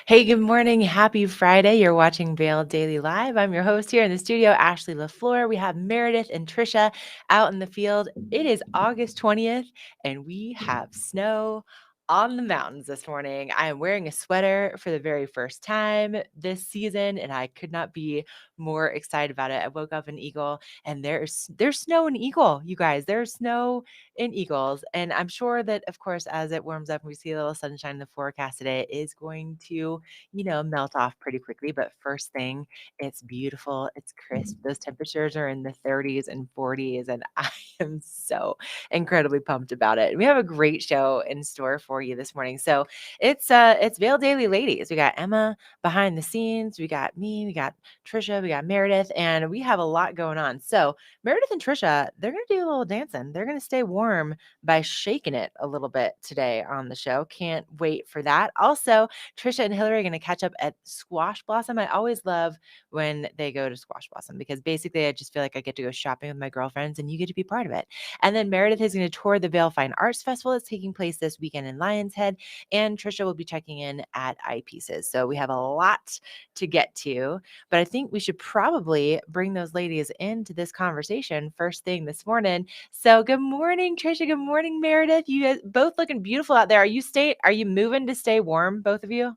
Hey, good morning. Happy Friday. You're watching Vail Daily Live. I'm your host here in the studio, Ashley LaFleur. We have Meredith and Trisha out in the field. It is August 20th, and we have snow on the mountains this morning. I am wearing a sweater for the very first time this season, and I could not be more excited about it. I woke up in Eagle, and there's snow in Eagle, you guys. There's snow in Eagles. And I'm sure that, of course, as it warms up and we see a little sunshine in the forecast today, it is going to, melt off pretty quickly. But first thing, it's beautiful. It's crisp. Those temperatures are in the 30s and 40s. And I am so incredibly pumped about it. We have a great show in store for you this morning. So it's Vail Daily Ladies. We got Emma behind the scenes. We got me. We got Trisha. We got Meredith. And we have a lot going on. So Meredith and Trisha, they're going to do a little dancing. They're going to stay warm by shaking it a little bit today on the show. Can't wait for that. Also, Trisha and Hilary are going to catch up at Squash Blossom. I always love when they go to Squash Blossom because basically I just feel like I get to go shopping with my girlfriends and you get to be part of it. And then Meredith is going to tour the Vail Fine Arts Festival that's taking place this weekend in Lion's Head. And Trisha will be checking in at Eyepieces. So we have a lot to get to, but I think we should probably bring those ladies into this conversation first thing this morning. So good morning, Trisha. Good morning, Meredith. You guys both looking beautiful out there. Are you moving to stay warm, both of you?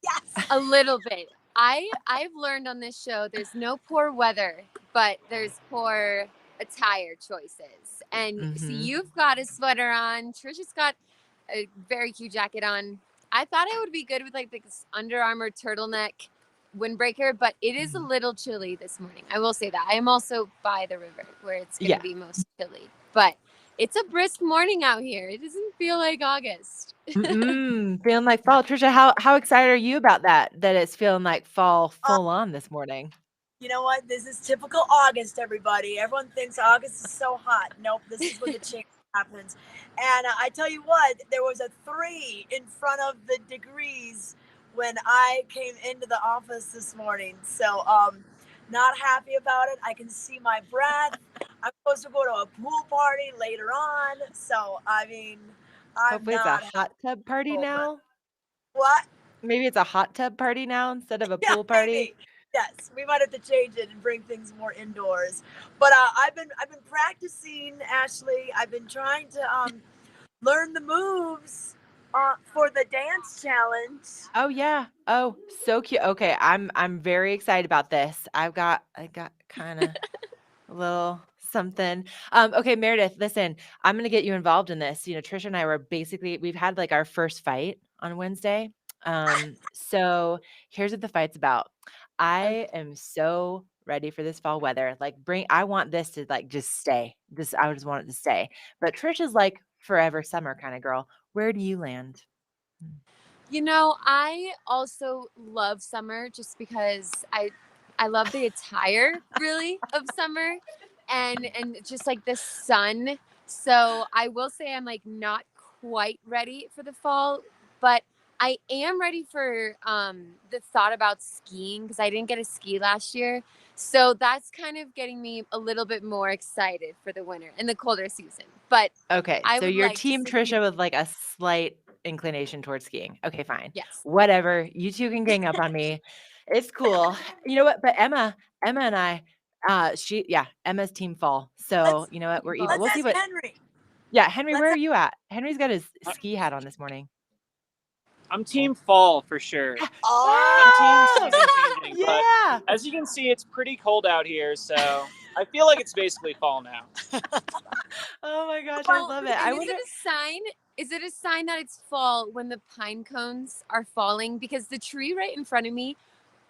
Yes, a little bit. I've learned on this show there's no poor weather, but there's poor attire choices. And so you've got a sweater on. Trisha's got a very cute jacket on. I thought I would be good with like this Under Armour turtleneck windbreaker, but it is a little chilly this morning. I will say that. I am also by the river where it's going to be most chilly, but it's a brisk morning out here. It doesn't feel like August. Feeling like fall. Trisha, how excited are you about that it's feeling like fall full on this morning? You know what? This is typical August, everybody. Everyone thinks August is so hot. Nope, this is when the change happens. And I tell you what, there was a 3 in front of the degrees when I came into the office this morning. So, not happy about it. I can see my breath. I'm supposed to go to a pool party later on. So, I mean, I'm Hopefully it's a not hot tub party happy. now. What? Maybe it's a hot tub party now instead of a Yeah, pool party. maybe. Yes, we might have to change it and bring things more indoors. But I've been practicing, Ashley. I've been trying to learn the moves for the dance challenge. Oh yeah. Oh, so cute. Okay, I'm very excited about this. I got kind of a little something. Okay, Meredith, listen, I'm gonna get you involved in this. Trisha and I we've had like our first fight on Wednesday. So here's what the fight's about. I am so ready for this fall weather. Like I want this to like just stay. I just want it to stay. But Trisha's like forever summer kind of girl. Where do you land? I also love summer just because I love the attire really of summer and just like the sun. So I will say I'm like not quite ready for the fall, but I am ready for the thought about skiing because I didn't get a ski last year. So that's kind of getting me a little bit more excited for the winter and the colder season. But Okay, I so would you're like to team see. Trisha with like a slight inclination towards skiing. Okay, fine. Yes. Whatever. You two can gang up on me. It's cool. You know what? But Emma and I, Emma's team fall. So you know what? We're even. Let's We'll see ask what. Henry. Yeah, Henry, Let's where are ask, you at? Henry's got his ski hat on this morning. I'm team fall for sure. I'm team Oh, season changing, yeah. but as you can see, it's pretty cold out here, so I feel like it's basically fall now. Oh my gosh, I love it. I Is wonder. it a sign? Is it a sign that it's fall when the pine cones are falling? Because the tree right in front of me,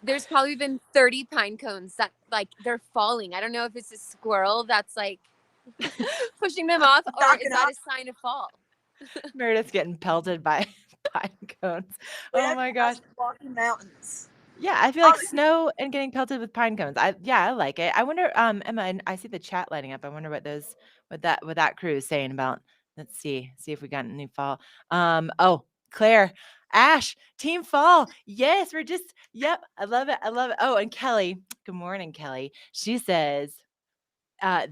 there's probably been 30 pine cones that like they're falling. I don't know if it's a squirrel that's like pushing them off, or is that a sign of fall? Meredith's getting pelted by pine cones. Oh my gosh. Walking mountains. Yeah, I feel like snow and getting pelted with pine cones. I like it. I wonder, Emma, and I see the chat lighting up. I wonder what that crew is saying about. Let's see if we got any fall. Oh, Claire, Ash, Team Fall. Yes, yep, I love it. I love it. Oh, and Kelly. Good morning, Kelly. She says,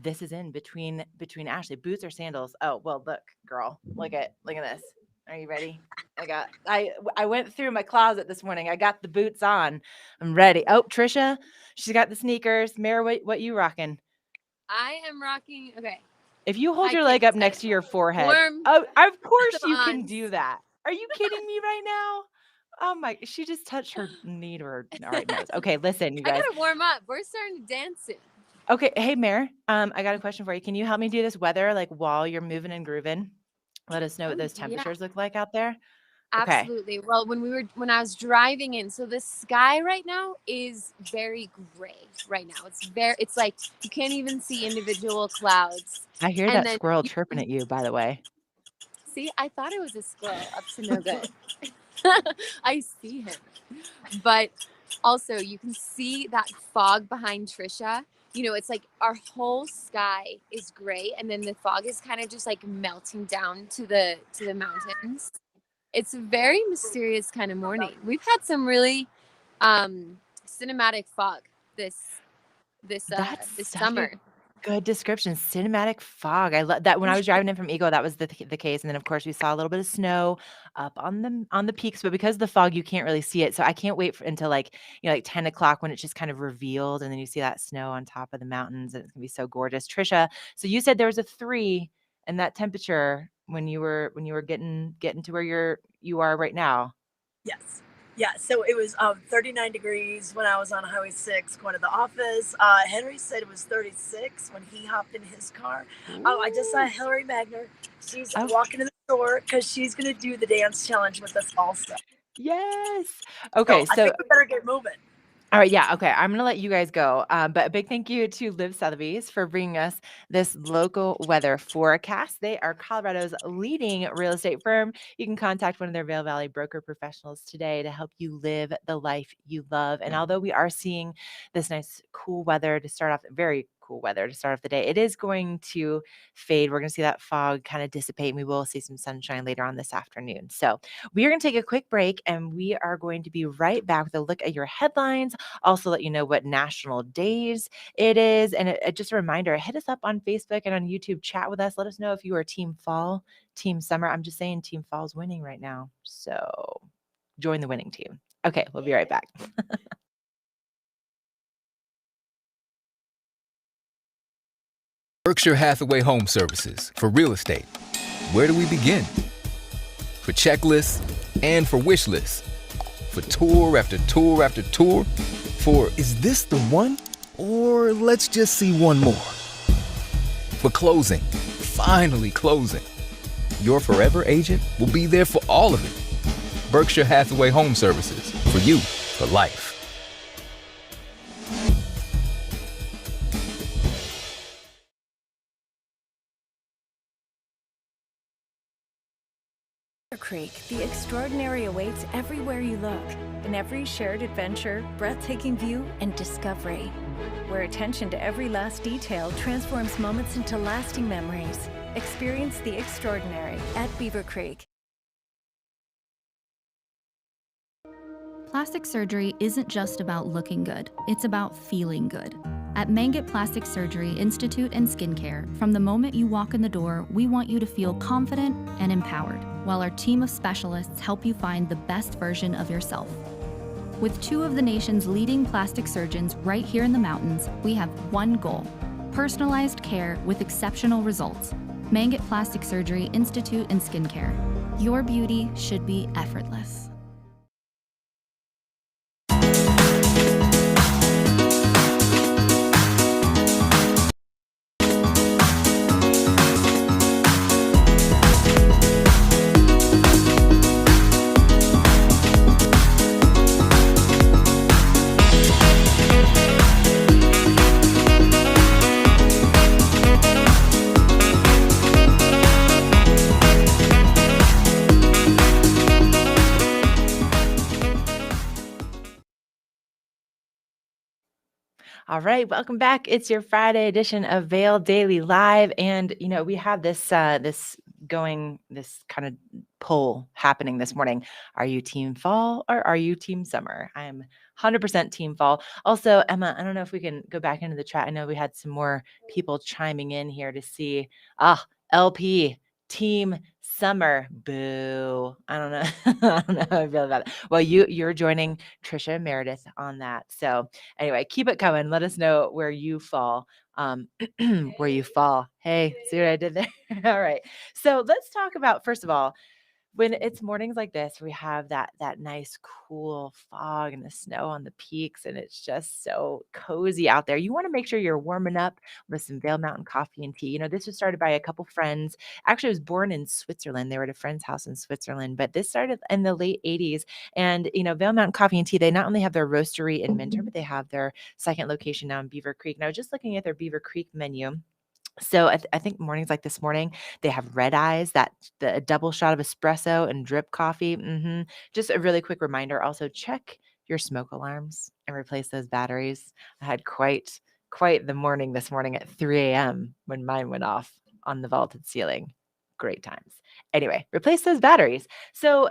this is in between Ashley. Boots or sandals? Oh, well, look, girl. Look at this. Are you ready? I went through my closet this morning. I got the boots on. I'm ready. Oh, Trisha, she's got the sneakers. Mara, what you rocking? I am rocking. Okay. If you hold I your leg can't up next to your forehead, warm oh, of course you can on. do that. Are you kidding me right now? Oh my! She just touched her knee to her right nose. Okay, listen, you I guys. gotta warm up. We're starting to dance soon. Okay, hey Mare, I got a question for you. Can you help me do this weather like while you're moving and grooving? Let us know what those Yeah, temperatures look like out there. Okay. absolutely. Well, when I was driving in, so the sky right now is very gray. Right now, it's like you can't even see individual clouds. I hear And that then squirrel chirping at you, by the way. see, I thought it was a squirrel. Up to no good. I see him, but also you can see that fog behind Trisha. It's like our whole sky is gray, and then the fog is kind of just like melting down to the mountains. It's a very mysterious kind of morning. We've had some really cinematic fog this That's this such a summer. good description. Cinematic fog. I love that. When I was driving in from Eagle, that was the case. And then of course we saw a little bit of snow up on the peaks, but because of the fog, you can't really see it. So I can't wait until like 10 o'clock when it's just kind of revealed, and then you see that snow on top of the mountains, and it's gonna be so gorgeous. Trisha, so you said there was a 3 and that temperature when you were getting to where you are right now. Yes. Yeah, so it was 39 degrees when I was on Highway 6 going to the office. Henry said it was 36 when he hopped in his car. I just saw Ooh. Hilary Magner. She's Oh, walking in the store because she's going to do the dance challenge with us also. yes. So Okay, I so think we better get moving. all right, yeah, okay. I'm gonna let you guys go. But a big thank you to Liv Sotheby's for bringing us this local weather forecast. They are Colorado's leading real estate firm. You can contact one of their Vail Valley broker professionals today to help you live the life you love. And although we are seeing this nice, cool weather to start off, very cool weather to start off the day, it is going to fade. We're going to see that fog kind of dissipate, and we will see some sunshine later on this afternoon. So we are going to take a quick break, and we are going to be right back with a look at your headlines. Also let you know what national days it is. And just a reminder, hit us up on Facebook and on YouTube, chat with us. Let us know if you are team fall, team summer. I'm just saying team fall's winning right now. So join the winning team. Okay, we'll be right back. Berkshire Hathaway Home Services for real estate. Where do we begin? For checklists and for wish lists. For tour after tour after tour. For is this the one? Or let's just see one more. For closing. Finally closing. Your forever agent will be there for all of it. Berkshire Hathaway Home Services. For you, for life. Creek, the extraordinary awaits everywhere you look, in every shared adventure, breathtaking view, and discovery. Where attention to every last detail transforms moments into lasting memories. Experience the extraordinary at Beaver Creek. Plastic surgery isn't just about looking good, it's about feeling good. At Mangett Plastic Surgery Institute and Skincare, from the moment you walk in the door, we want you to feel confident and empowered, while our team of specialists help you find the best version of yourself. With 2 of the nation's leading plastic surgeons right here in the mountains, we have one goal: personalized care with exceptional results. Mangett Plastic Surgery Institute and Skincare. Your beauty should be effortless. All right, welcome back. It's your Friday edition of Vail Daily Live, and we have this this kind of poll happening this morning. Are you team fall or are you team summer? I am 100% team fall. Also, Emma, I don't know if we can go back into the chat. I know we had some more people chiming in here to see. LP, Team summer. Boo. I don't know. I don't know how I feel about it. Well, you're joining Trisha and Meredith on that. So anyway, keep it coming. Let us know where you fall. Where you fall. Hey, see what I did there? All right. So let's talk about, first of all, when it's mornings like this, we have that nice cool fog and the snow on the peaks, and it's just so cozy out there. You want to make sure you're warming up with some Vail Mountain coffee and tea. This was started by a couple friends. Actually, it was born in Switzerland. They were at a friend's house in Switzerland, but this started in the late 80s. And Vail Mountain Coffee and Tea, they not only have their roastery in Minter, but they have their second location now in Beaver Creek. And I was just looking at their Beaver Creek menu. So I think mornings like this morning, they have red eyes, the double shot of espresso and drip coffee. Just a really quick reminder. Also, check your smoke alarms and replace those batteries. I had quite the morning this morning at 3 a.m. when mine went off on the vaulted ceiling. Great times. Anyway, replace those batteries. So,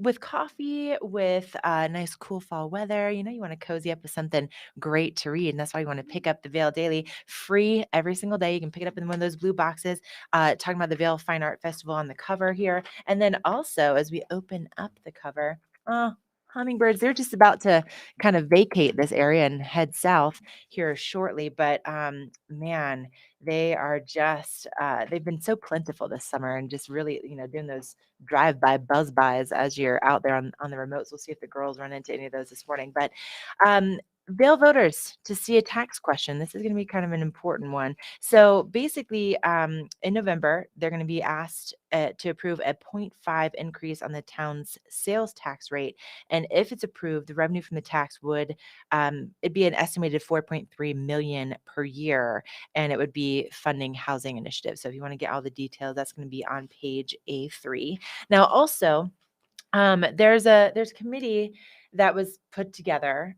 with coffee, with nice cool fall weather, you want to cozy up with something great to read. And that's why you want to pick up the Vail Daily free every single day. You can pick it up in one of those blue boxes, talking about the Vail Fine Art Festival on the cover here. And then also, as we open up the cover, hummingbirds, they're just about to kind of vacate this area and head south here shortly. But man, they are just, they've been so plentiful this summer, and just really, doing those drive-by buzz-bys as you're out there on the remotes. We'll see if the girls run into any of those this morning. But Vail voters to see a tax question. This is going to be kind of an important one. So basically, in November, they're going to be asked to approve a 0.5 increase on the town's sales tax rate. And if it's approved, the revenue from the tax would it'd be an estimated $4.3 million per year, and it would be funding housing initiatives. So if you want to get all the details, that's going to be on page A3. Now, also, there's a committee that was put together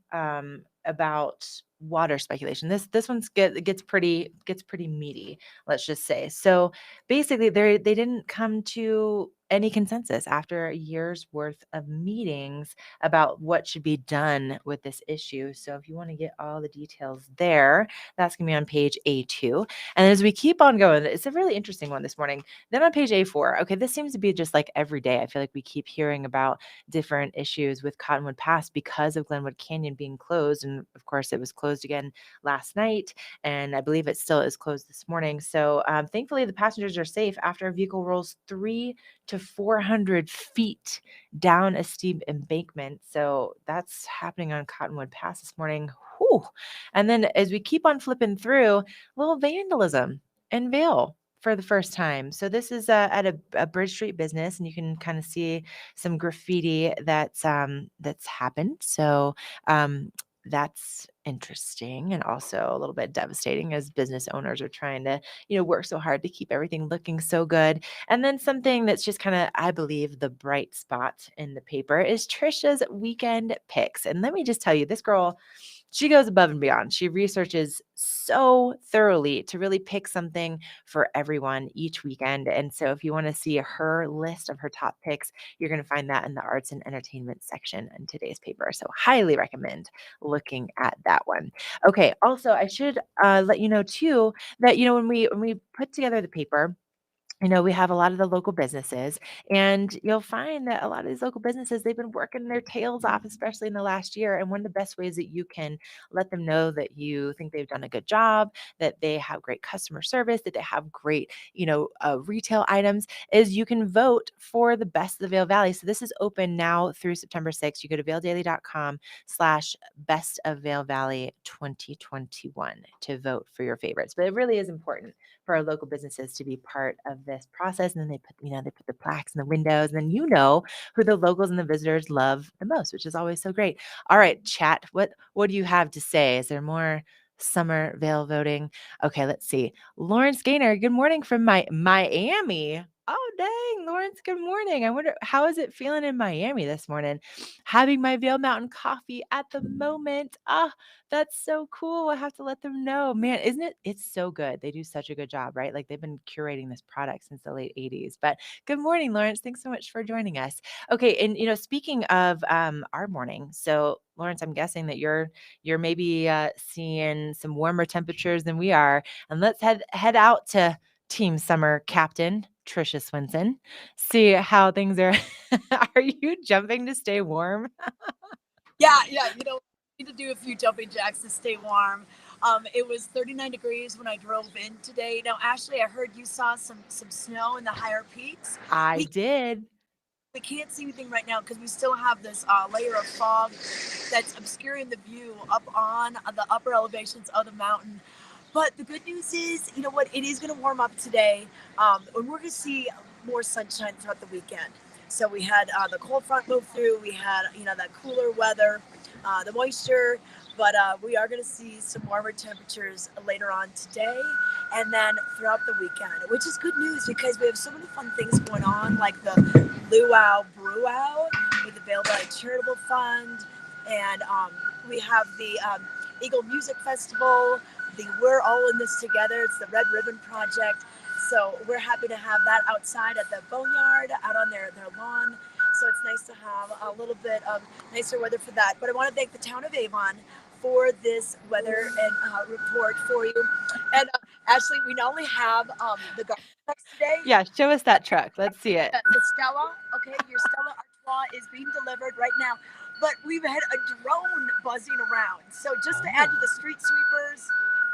about water speculation. This one's gets pretty meaty, let's just say. So basically, they didn't come to any consensus after a year's worth of meetings about what should be done with this issue. So if you want to get all the details there, that's going to be on page A2. And as we keep on going, it's a really interesting one this morning. Then on page A4, okay, this seems to be just like every day. I feel like we keep hearing about different issues with Cottonwood Pass because of Glenwood Canyon being closed. And of course, it was closed again last night, and I believe it still is closed this morning. So thankfully, the passengers are safe after a vehicle rolls 300 to 400 feet down a steep embankment. So that's happening on Cottonwood Pass this morning. Whew. And then as we keep on flipping through, a little vandalism in Vail for the first time. So this is at a Bridge Street business, and you can kind of see some graffiti that's happened. So that's interesting, and also a little bit devastating, as business owners are trying to, work so hard to keep everything looking so good. And then something that's just kind of, I believe, the bright spot in the paper is Trisha's weekend picks. And let me just tell you, this girl, she goes above and beyond. She researches so thoroughly to really pick something for everyone each weekend. And so if you want to see her list of her top picks, you're going to find that in the arts and entertainment section in today's paper. So highly recommend looking at that one. Okay. Also, I should let you know too that, when we put together the paper, we have a lot of the local businesses, and you'll find that a lot of these local businesses, they've been working their tails off, especially in the last year. And one of the best ways that you can let them know that you think they've done a good job, that they have great customer service, that they have great, retail items, is you can vote for the best of the Vail Valley. So this is open now through September 6th. You go to vaildaily.com/best of Vail Valley 2021 to vote for your favorites. But it really is important for our local businesses to be part of this process. And then they put the plaques in the windows, and then who the locals and the visitors love the most, which is always so great. All right, chat. What do you have to say? Is there more summer Vail voting? Okay, let's see. Lawrence Gaynor, good morning from Miami. Oh, dang, Lawrence, good morning. I wonder, how is it feeling in Miami this morning? Having my Vail Mountain coffee at the moment. That's so cool. We'll have to let them know. Man, isn't it? It's so good. They do such a good job, right? Like, they've been curating this product since the late 80s. But good morning, Lawrence. Thanks so much for joining us. Okay, and speaking of our morning, so Lawrence, I'm guessing that you're maybe seeing some warmer temperatures than we are. And let's head out to Team Summer captain, Trisha Swinson, see how things are. Are you jumping to stay warm? Yeah, need to do a few jumping jacks to stay warm. It was 39 degrees when I drove in today. Now, Ashley, I heard you saw some snow in the higher peaks. I We did. we can't see anything right now because we still have this layer of fog that's obscuring the view up on the upper elevations of the mountain. But the good news is, you know what? It is going to warm up today, and we're going to see more sunshine throughout the weekend. So we had the cold front move through. We had, that cooler weather, the moisture, but we are going to see some warmer temperatures later on today and then throughout the weekend, which is good news because we have so many fun things going on, like the Luau Brew Au with the Vail Valley Charitable Fund, and we have the Eagle Music Festival. We're all in this together. It's the Red Ribbon Project. So we're happy to have that outside at the boneyard, out on their lawn. So it's nice to have a little bit of nicer weather for that. But I want to thank the town of Avon for this weather and report for you. And Ashley, we not only have the garbage trucks today. Yeah, show us that truck. Let's see it. The Stella, okay, your Stella Artois is being delivered right now. But we've had a drone buzzing around. So just to add to the street sweepers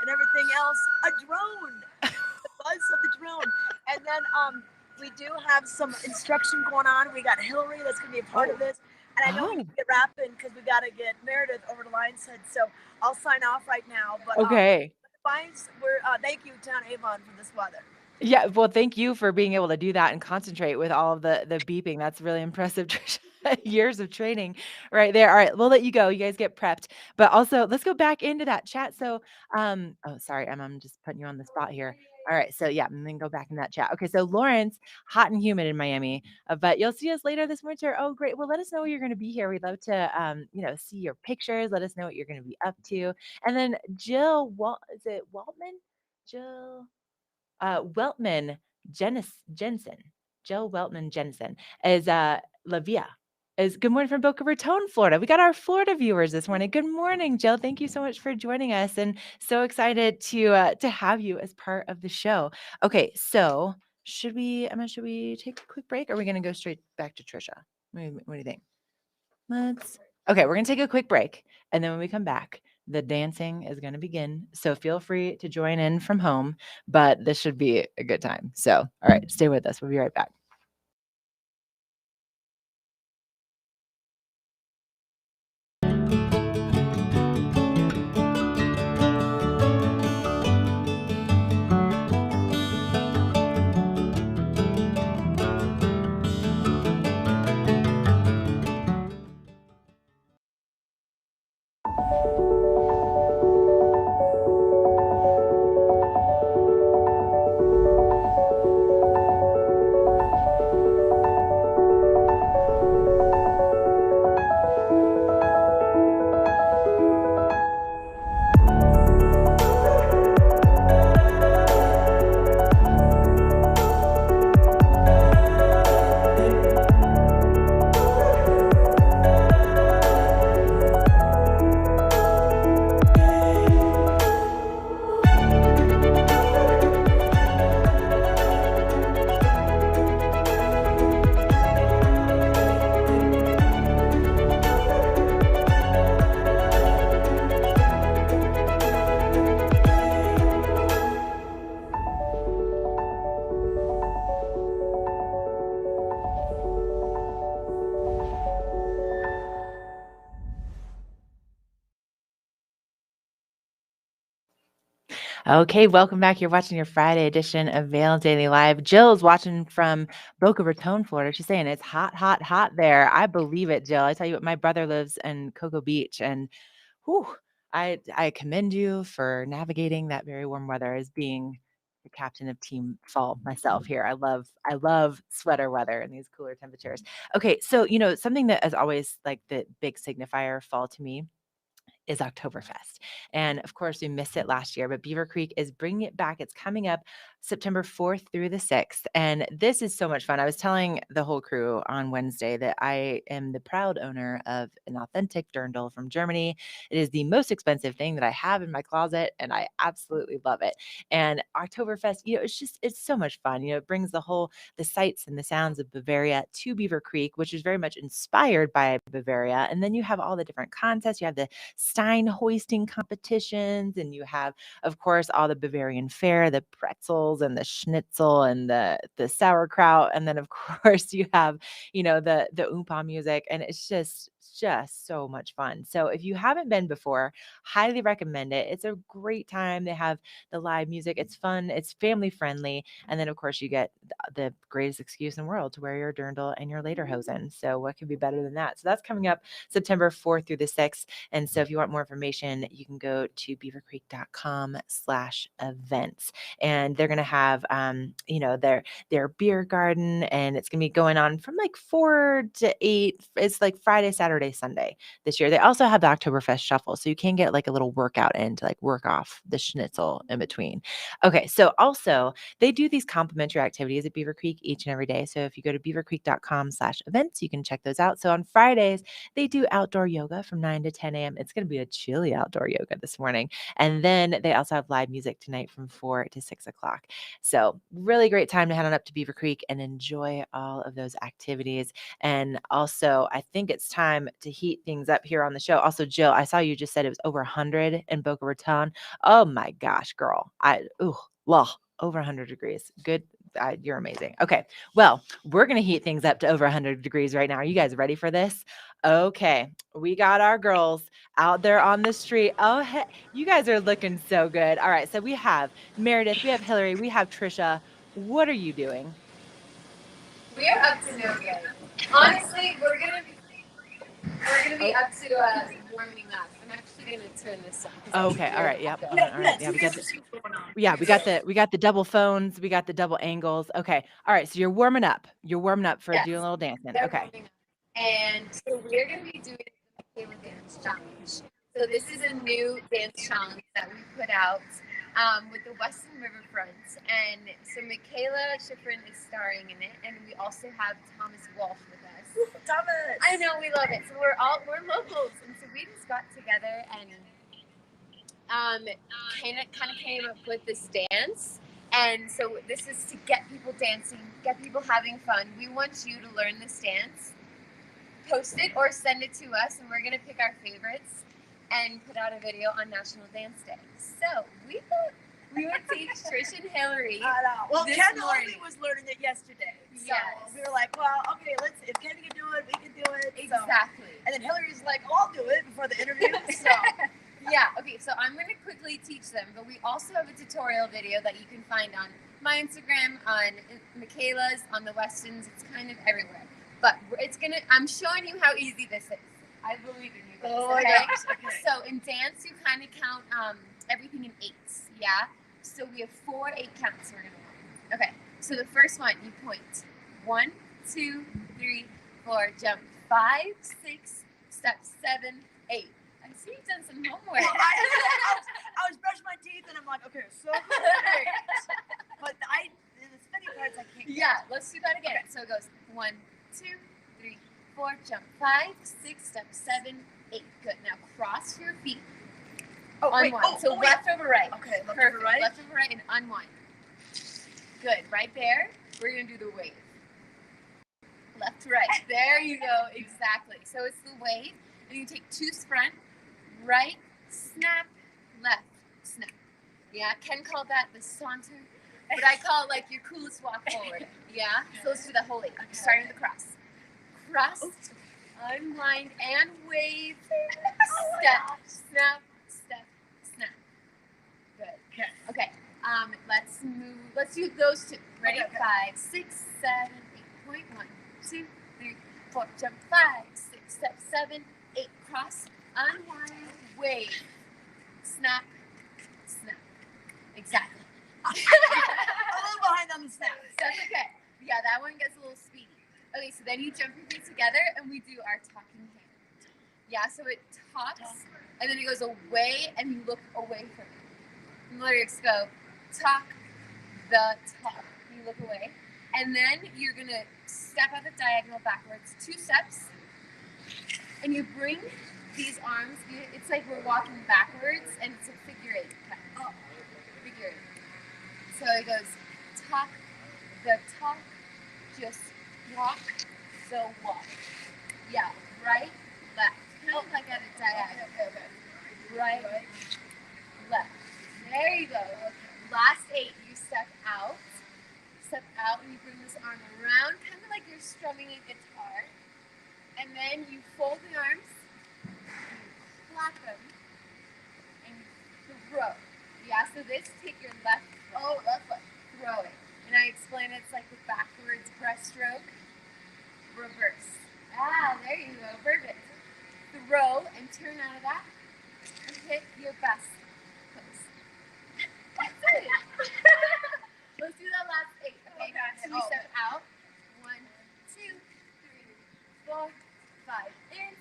and everything else, a drone, the buzz of the drone. And then we do have some instruction going on. We got Hilary that's going to be a part of this. And I know we need to get wrapping because we got to get Meredith over to Lionshead. So I'll sign off right now. But okay. Thank you, Town Avon, for this weather. Yeah, well, thank you for being able to do that and concentrate with all of the beeping. That's really impressive, Trisha. Years of training right there. All right, we'll let you go. You guys get prepped. But also, let's go back into that chat. So, oh, sorry, I'm just putting you on the spot here. All right, so yeah, and then go back in that chat. Okay, so Lawrence, hot and humid in Miami, but you'll see us later this winter. Oh, great. Well, let us know you're going to be here. We'd love to, see your pictures. Let us know what you're going to be up to. And then Jill, is it Waltman? Jill. Weltman Jensen, Jill Weltman Jensen is Lavia. Is good morning from Boca Raton, Florida. We got our Florida viewers this morning. Good morning, Jill. Thank you so much for joining us, and so excited to have you as part of the show. Okay, so should we take a quick break, or are we going to go straight back to Trisha? What do you think? Okay, we're going to take a quick break, and then when we come back, the dancing is going to begin. So feel free to join in from home, but this should be a good time. So, all right, stay with us. We'll be right back. Okay, welcome back. You're watching your Friday edition of Vail Daily Live. Jill's watching from Boca Raton, Florida. She's saying it's hot, hot, hot there. I believe it, Jill. I tell you what, my brother lives in Cocoa Beach, and I commend you for navigating that very warm weather as being the captain of Team Fall myself here. I love sweater weather and these cooler temperatures. Okay, so something that is always like the big signifier fall to me is Oktoberfest. And of course, we missed it last year, but Beaver Creek is bringing it back. It's coming up September 4th through the 6th. And this is so much fun. I was telling the whole crew on Wednesday that I am the proud owner of an authentic dirndl from Germany. It is the most expensive thing that I have in my closet, and I absolutely love it. And Oktoberfest, it's so much fun. It brings the sights and the sounds of Bavaria to Beaver Creek, which is very much inspired by Bavaria. And then you have all the different contests. You have the Stein hoisting competitions, and you have, of course, all the Bavarian fare, the pretzels and the schnitzel and the sauerkraut. And then, of course, you have, the oompa music, and it's just so much fun. So if you haven't been before, highly recommend it. It's a great time. They have the live music. It's fun. It's family friendly. And then, of course, you get the greatest excuse in the world to wear your dirndl and your lederhosen. So what could be better than that? So that's coming up September 4th through the 6th. And so if you want more information, you can go to beavercreek.com/events. And they're going to have, their beer garden, and it's going to be going on from like 4 to 8. It's like Friday, Saturday, Sunday this year. They also have the Oktoberfest shuffle, so you can get like a little workout in to like work off the schnitzel in between. Okay, so also they do these complimentary activities at Beaver Creek each and every day. So if you go to beavercreek.com/events, you can check those out. So on Fridays, they do outdoor yoga from 9 to 10 a.m. It's going to be a chilly outdoor yoga this morning. And then they also have live music tonight from 4 to 6 o'clock. So really great time to head on up to Beaver Creek and enjoy all of those activities. And also, I think it's time to heat things up here on the show. Also, Jill, I saw you just said it was over 100 in Boca Raton. Oh my gosh, girl. Over 100 degrees. Good. You're amazing. Okay. Well, we're going to heat things up to over 100 degrees right now. Are you guys ready for this? Okay. We got our girls out there on the street. Oh, you guys are looking so good. All right. So we have Meredith, we have Hilary, we have Trisha. What are you doing? We are up to no good. Honestly, we're gonna be up to warming up. I'm actually gonna turn this on. Okay. All right. Yep. All right. Yeah, we got the double phones. We got the double angles. Okay. All right. So you're warming up. You're warming up for doing a little dancing. Okay. And so we're gonna be doing the Michaela Dance Challenge. So this is a new dance challenge that we put out with the Western Riverfront. And so Michaela Schifrin is starring in it, and we also have Thomas Walsh with us. Thomas! I know, we love it. So we're locals, and so we just got together and kind of came up with this dance. And so this is to get people dancing, get people having fun. We want you to learn this dance, post it or send it to us, and we're gonna pick our favorites and put out a video on National Dance Day. So we thought we would teach Trish and Hilary. Well, Ken only was learning it yesterday. So we were like, well, okay, if Ken can do it, we can do it. Exactly. So. And then Hilary's like, oh, I'll do it before the interview. So yeah, okay, so I'm going to quickly teach them, but we also have a tutorial video that you can find on my Instagram, on Michaela's, on the Weston's. It's kind of everywhere. But I'm showing you how easy this is. I believe in you guys. Oh my gosh. Okay. So in dance, you kind of count everything in 8s, yeah? So we have 4 8 counts we're going to learn. Okay, so the first one, you point. 1, 2, 3, 4, jump. 5, 6, step 7, 8. I see you've done some homework. Well, I was brushing my teeth, and I'm like, okay, so great. But the spinning parts, I can't. Yeah, let's do that again. Okay. So it goes 1, 2, 3, 4, jump. 5, 6, step 7, 8. Good. Now cross your feet. Unwind. Left over right. Okay, left Perfect. over right. Left over right and unwind. Good. Right there, we're going to do the wave. Left to right. There you go. Exactly. So it's the wave. And you take 2 front, right, snap, left, snap. Yeah, Ken called that the saunter, but I call it like your coolest walk forward. Yeah? So let's do the whole 8. Starting with the cross. Cross, unwind, and wave. Step, snap, step, snap. Good. Okay. Let's move. Let's do those 2. Ready? Okay. 5, 6, 7, 8. Point 1, 2, 3, 4. Jump. 5, 6, step 7, 8. Cross, unwind, wave, snap, snap. Exactly. A little behind on the snap. That's okay. Yeah, that one gets a little speedy. Okay, so then you jump your feet together and we do our talking hand. Yeah, so it talks and then it goes away and you look away from it. Lyrics go talk, the top. You look away. And then you're going to step at the diagonal backwards, 2 steps. And you bring these arms, it's like we're walking backwards, and it's a figure 8. Oh, figure 8. So it goes tuck, the tuck, just walk, the walk. Yeah, right, left. Kind of like at a diagonal. Okay. Right, left. There you go. Last 8, you step out, and you bring this arm around, kind of like you're strumming a guitar. And then you fold the arms, you clap them, and you throw. Yeah, so this, take your left foot, throw it. And I explain it's like the backwards breaststroke, reverse. Ah, there you go, perfect. Throw and turn out of that, and hit your best pose. That's it. Let's do that last 8, okay? So we step out, 1, 2, 3, 4, 5, and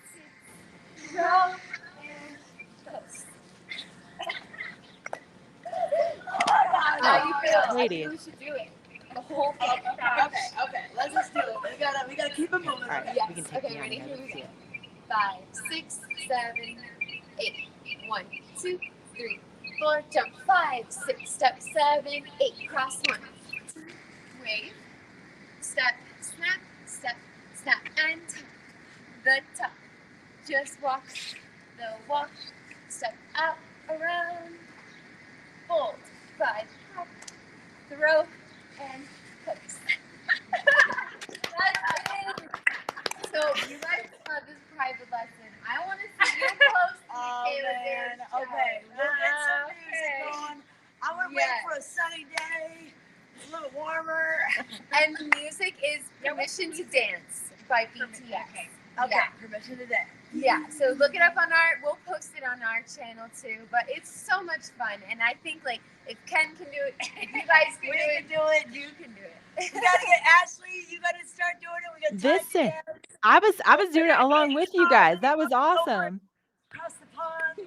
6. Roll and toast. How you feel? I think we should do it. The whole thing. Okay. Let's just do it. We gotta keep it moving. All right, Yes. we can take Okay, me ready? on. Here Let's we see go. it. 5, 6, 7, 8. 1, 2, 3, 4. Jump. 5, 6. Step 7, 8. Cross 1, 2. Wave. Step. Snap. Step. Snap. And tuck. The tuck. Just walk. The walk. Step out. Around. Fold. 5. Hop. Throw. And hooks. That's it. So you guys have this private lesson. I want to see you post. Man. Okay. We'll get some music on. I want to wait for a sunny day. It's a little warmer. And the music is Permission to Dance by BTS. Okay. Permission to dance. Yeah, so look it up on we'll post it on our channel too, but it's so much fun. And I think like if Ken can do it, if you guys can do it, you can do it. We gotta get Ashley, you gotta start doing it. We got Listen, I was doing it along with you guys. That was awesome. Across the pond,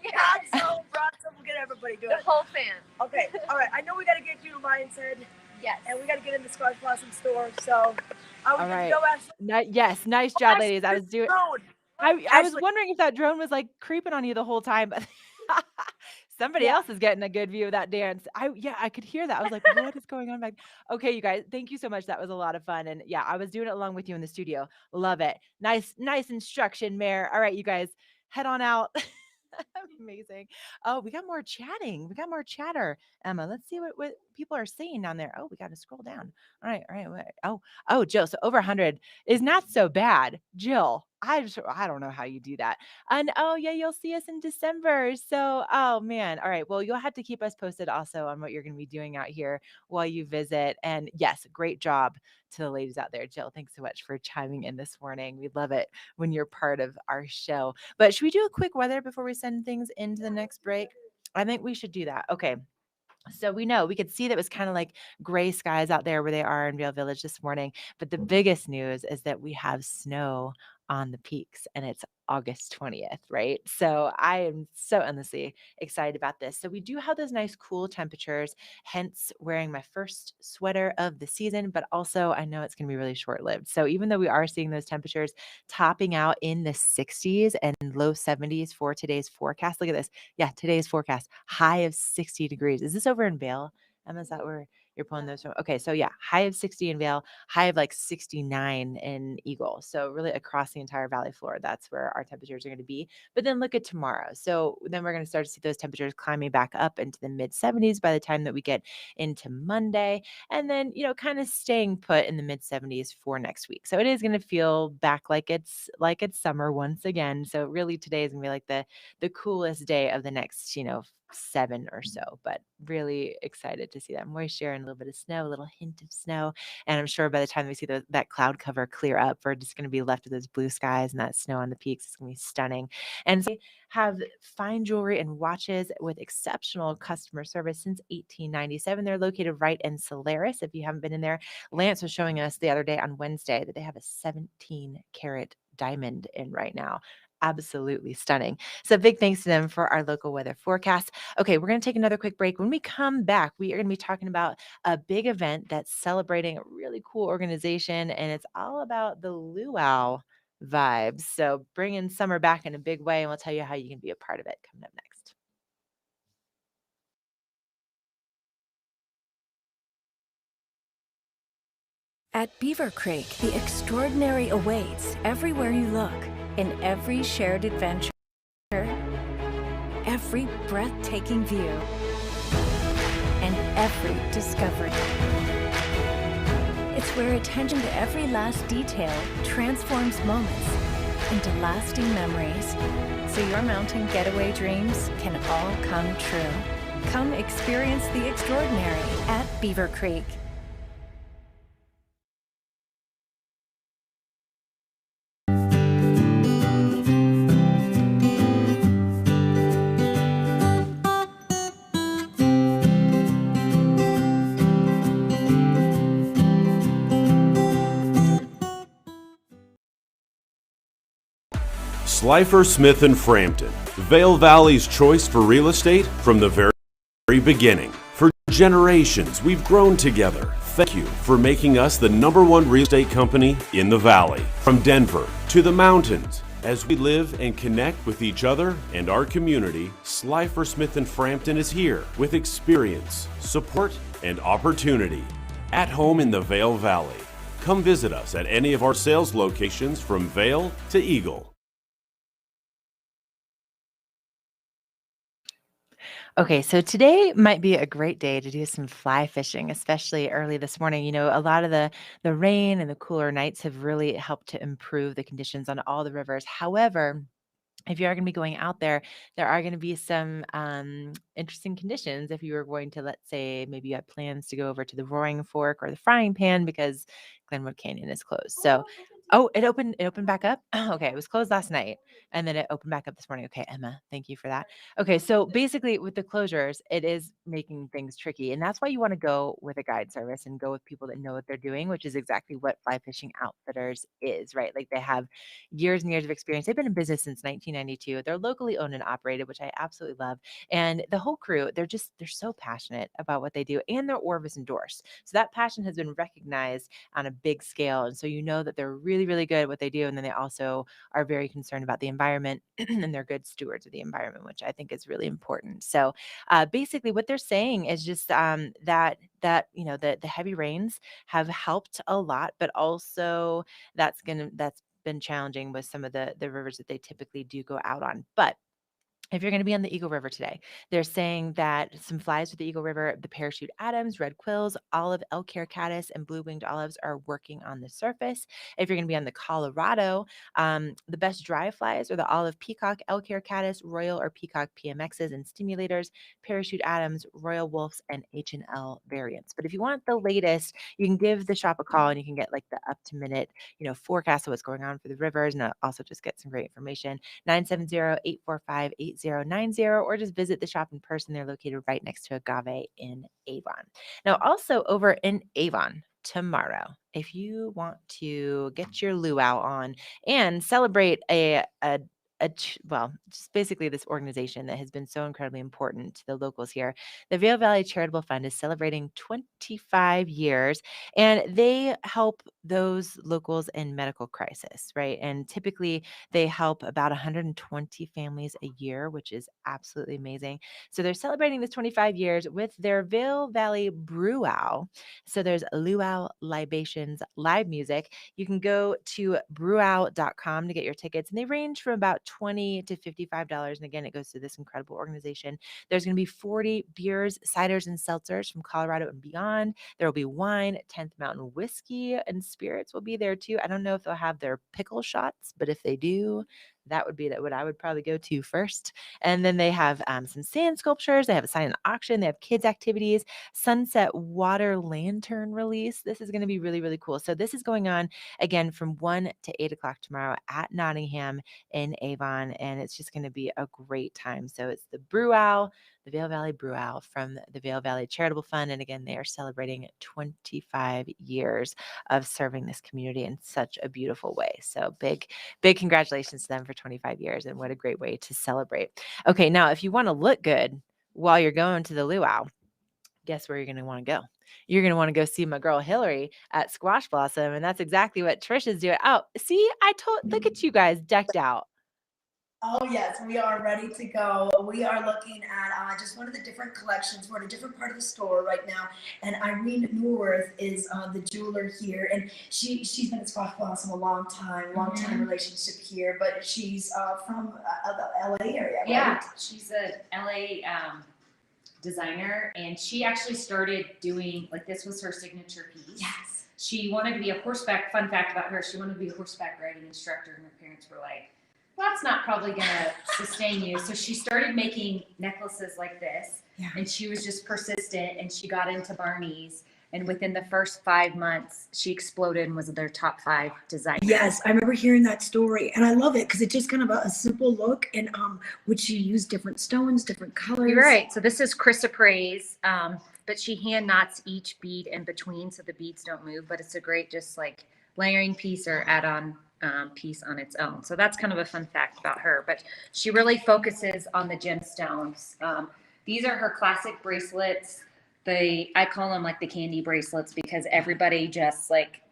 Bronzo, we'll get everybody doing The it. whole fan. Okay, all right. I know we gotta get you to Lion's Head, Yes. and we gotta get in the Squash Blossom store. So, are we All good right. to go, Ashley? Yes, nice job, ladies. I was doing. Drone. I was Ashley. wondering if that drone was like creeping on you the whole time, but somebody else is getting a good view of that dance. I could hear that. I was like, what is going on back? Okay, you guys, thank you so much. That was a lot of fun. And yeah, I was doing it along with you in the studio. Love it. Nice instruction, Mayor. All right, you guys, head on out. Amazing. Oh, we got more chatting. We got more chatter. Emma, let's see what people are saying down there. Oh, we got to scroll down. All right. Oh, Jill. So over 100 is not so bad. Jill, I don't know how you do that. And oh yeah, you'll see us in December. So oh man. All right. Well, you'll have to keep us posted also on what you're going to be doing out here while you visit. And yes, great job to the ladies out there. Jill, thanks so much for chiming in this morning. We love it when you're part of our show. But should we do a quick weather before we send things into the next break? I think we should do that. Okay. So we could see that it was kind of like gray skies out there where they are in Vail Village this morning. But the biggest news is that we have snow on the peaks and it's August 20th, right? So I am so endlessly excited about this. So we do have those nice cool temperatures, hence wearing my first sweater of the season, but also I know it's going to be really short-lived. So even though we are seeing those temperatures topping out in the 60s and low 70s for today's forecast, look at this. Yeah, today's forecast, high of 60 degrees. Is this over in Vail? Emma, is that where you're pulling those from? Okay, so yeah, high of 60 in Vail, high of like 69 in Eagle. So really across the entire valley floor, that's where our temperatures are going to be. But then look at tomorrow. So then we're going to start to see those temperatures climbing back up into the mid 70s by the time that we get into Monday. And then, kind of staying put in the mid 70s for next week. So it is going to feel back like it's summer once again. So really today is going to be like the coolest day of the next, 7 or so, but really excited to see that moisture and a little bit of snow, a little hint of snow. And I'm sure by the time we see that cloud cover clear up, we're just going to be left with those blue skies and that snow on the peaks. It's going to be stunning. And so we have fine jewelry and watches with exceptional customer service since 1897. They're located right in Solaris. If you haven't been in there, Lance was showing us the other day on Wednesday that they have a 17 karat diamond in right now. Absolutely stunning. So big thanks to them for our local weather forecast. Okay, we're going to take another quick break. When we come back, we are going to be talking about a big event that's celebrating a really cool organization, and it's all about the luau vibes. So bringing summer back in a big way, and we'll tell you how you can be a part of it coming up next. At Beaver Creek, the extraordinary awaits everywhere you look, in every shared adventure, every breathtaking view, and every discovery. It's where attention to every last detail transforms moments into lasting memories, so your mountain getaway dreams can all come true. Come experience the extraordinary at Beaver Creek. Slifer Smith & Frampton, Vail Valley's choice for real estate from the very beginning. For generations, we've grown together. Thank you for making us the #1 real estate company in the Valley. From Denver to the mountains, as we live and connect with each other and our community, Slifer Smith & Frampton is here with experience, support, and opportunity. At home in the Vail Valley. Come visit us at any of our sales locations from Vail to Eagle. Okay, so today might be a great day to do some fly fishing, especially early this morning. You know, a lot of the rain and the cooler nights have really helped to improve the conditions on all the rivers. However, if you are going to be going out there, there are going to be some interesting conditions. If you were going to, let's say, maybe you had plans to go over to the Roaring Fork or the Frying Pan because Glenwood Canyon is closed. So, it opened back up. Okay, it was closed last night, and then it opened back up this morning. Okay, Emma, thank you for that. Okay, so basically with the closures, it is making things tricky, and that's why you want to go with a guide service and go with people that know what they're doing, which is exactly what Fly Fishing Outfitters is, right? Like they have years and years of experience. They've been in business since 1992. They're locally owned and operated, which I absolutely love. And the whole crew, they're so passionate about what they do, and they're Orvis endorsed. So that passion has been recognized on a big scale. And so you know that they're really, really good at what they do. And then they also are very concerned about the environment and they're good stewards of the environment, which I think is really important. So basically what they're saying is just that the heavy rains have helped a lot, but also that's been challenging with some of the rivers that they typically do go out on. But if you're going to be on the Eagle River today, they're saying that some flies with the Eagle River, the parachute Adams, red quills, olive elk-hair caddis, and blue-winged olives are working on the surface. If you're going to be on the Colorado, the best dry flies are the olive peacock, elk-hair caddis, royal or peacock PMXs and stimulators, parachute Adams, royal wolves, and H&L variants. But if you want the latest, you can give the shop a call and you can get like the up-to-minute, forecast of what's going on for the rivers, and also just get some great information. 970-845-8090, or just visit the shop in person. They're located right next to Agave in Avon. Now, also over in Avon tomorrow, if you want to get your luau on and celebrate just basically this organization that has been so incredibly important to the locals here. The Vail Valley Charitable Fund is celebrating 25 years, and they help those locals in medical crisis, right? And typically they help about 120 families a year, which is absolutely amazing. So they're celebrating this 25 years with their Vail Valley Brew Au. So there's luau, libations, live music. You can go to brewau.com to get your tickets, and they range from about $20 to $55. And again, it goes to this incredible organization. There's going to be 40 beers, ciders, and seltzers from Colorado and beyond. There will be wine, 10th Mountain whiskey, and spirits will be there too. I don't know if they'll have their pickle shots, but if they do, that would be what I would probably go to first. And then they have some sand sculptures. They have a silent auction. They have kids activities, sunset water lantern release. This is going to be really, really cool. So this is going on again from 1 to 8 o'clock tomorrow at Nottingham in Avon. And it's just going to be a great time. So it's the Brew Au, the Vail Valley Brew Au from the Vail Valley Charitable Fund. And again, they are celebrating 25 years of serving this community in such a beautiful way. So big congratulations to them for 25 years, and what a great way to celebrate. Okay, now if you want to look good while you're going to the luau, guess where you're going to want to go? You're going to want to go see my girl Hilary at Squash Blossom, and that's exactly what Trisha's doing. Oh, see, look at you guys decked out. Oh, yes, we are ready to go. We are looking at just one of the different collections. We're in a different part of the store right now. And Irene Neuwirth is the jeweler here. And she's been at Squash Blossom a long time relationship here. But she's from the LA area, right? Yeah, she's a LA designer. And she actually started doing, like, this was her signature piece. Yes. She wanted to be a horseback, fun fact about her, she wanted to be a horseback riding instructor. And her parents were like, well, that's not probably going to sustain you. So she started making necklaces like this, and she was just persistent, and she got into Barney's, and within the first 5 months, she exploded and was their top 5 designer. Yes, I remember hearing that story, and I love it because it's just kind of a simple look, and would she use different stones, different colors? You're right. So this is chrysoprase, but she hand knots each bead in between so the beads don't move, but it's a great just like layering piece or add-on piece on its own. So that's kind of a fun fact about her, but she really focuses on the gemstones. These are her classic bracelets. I call them like the candy bracelets because everybody just like,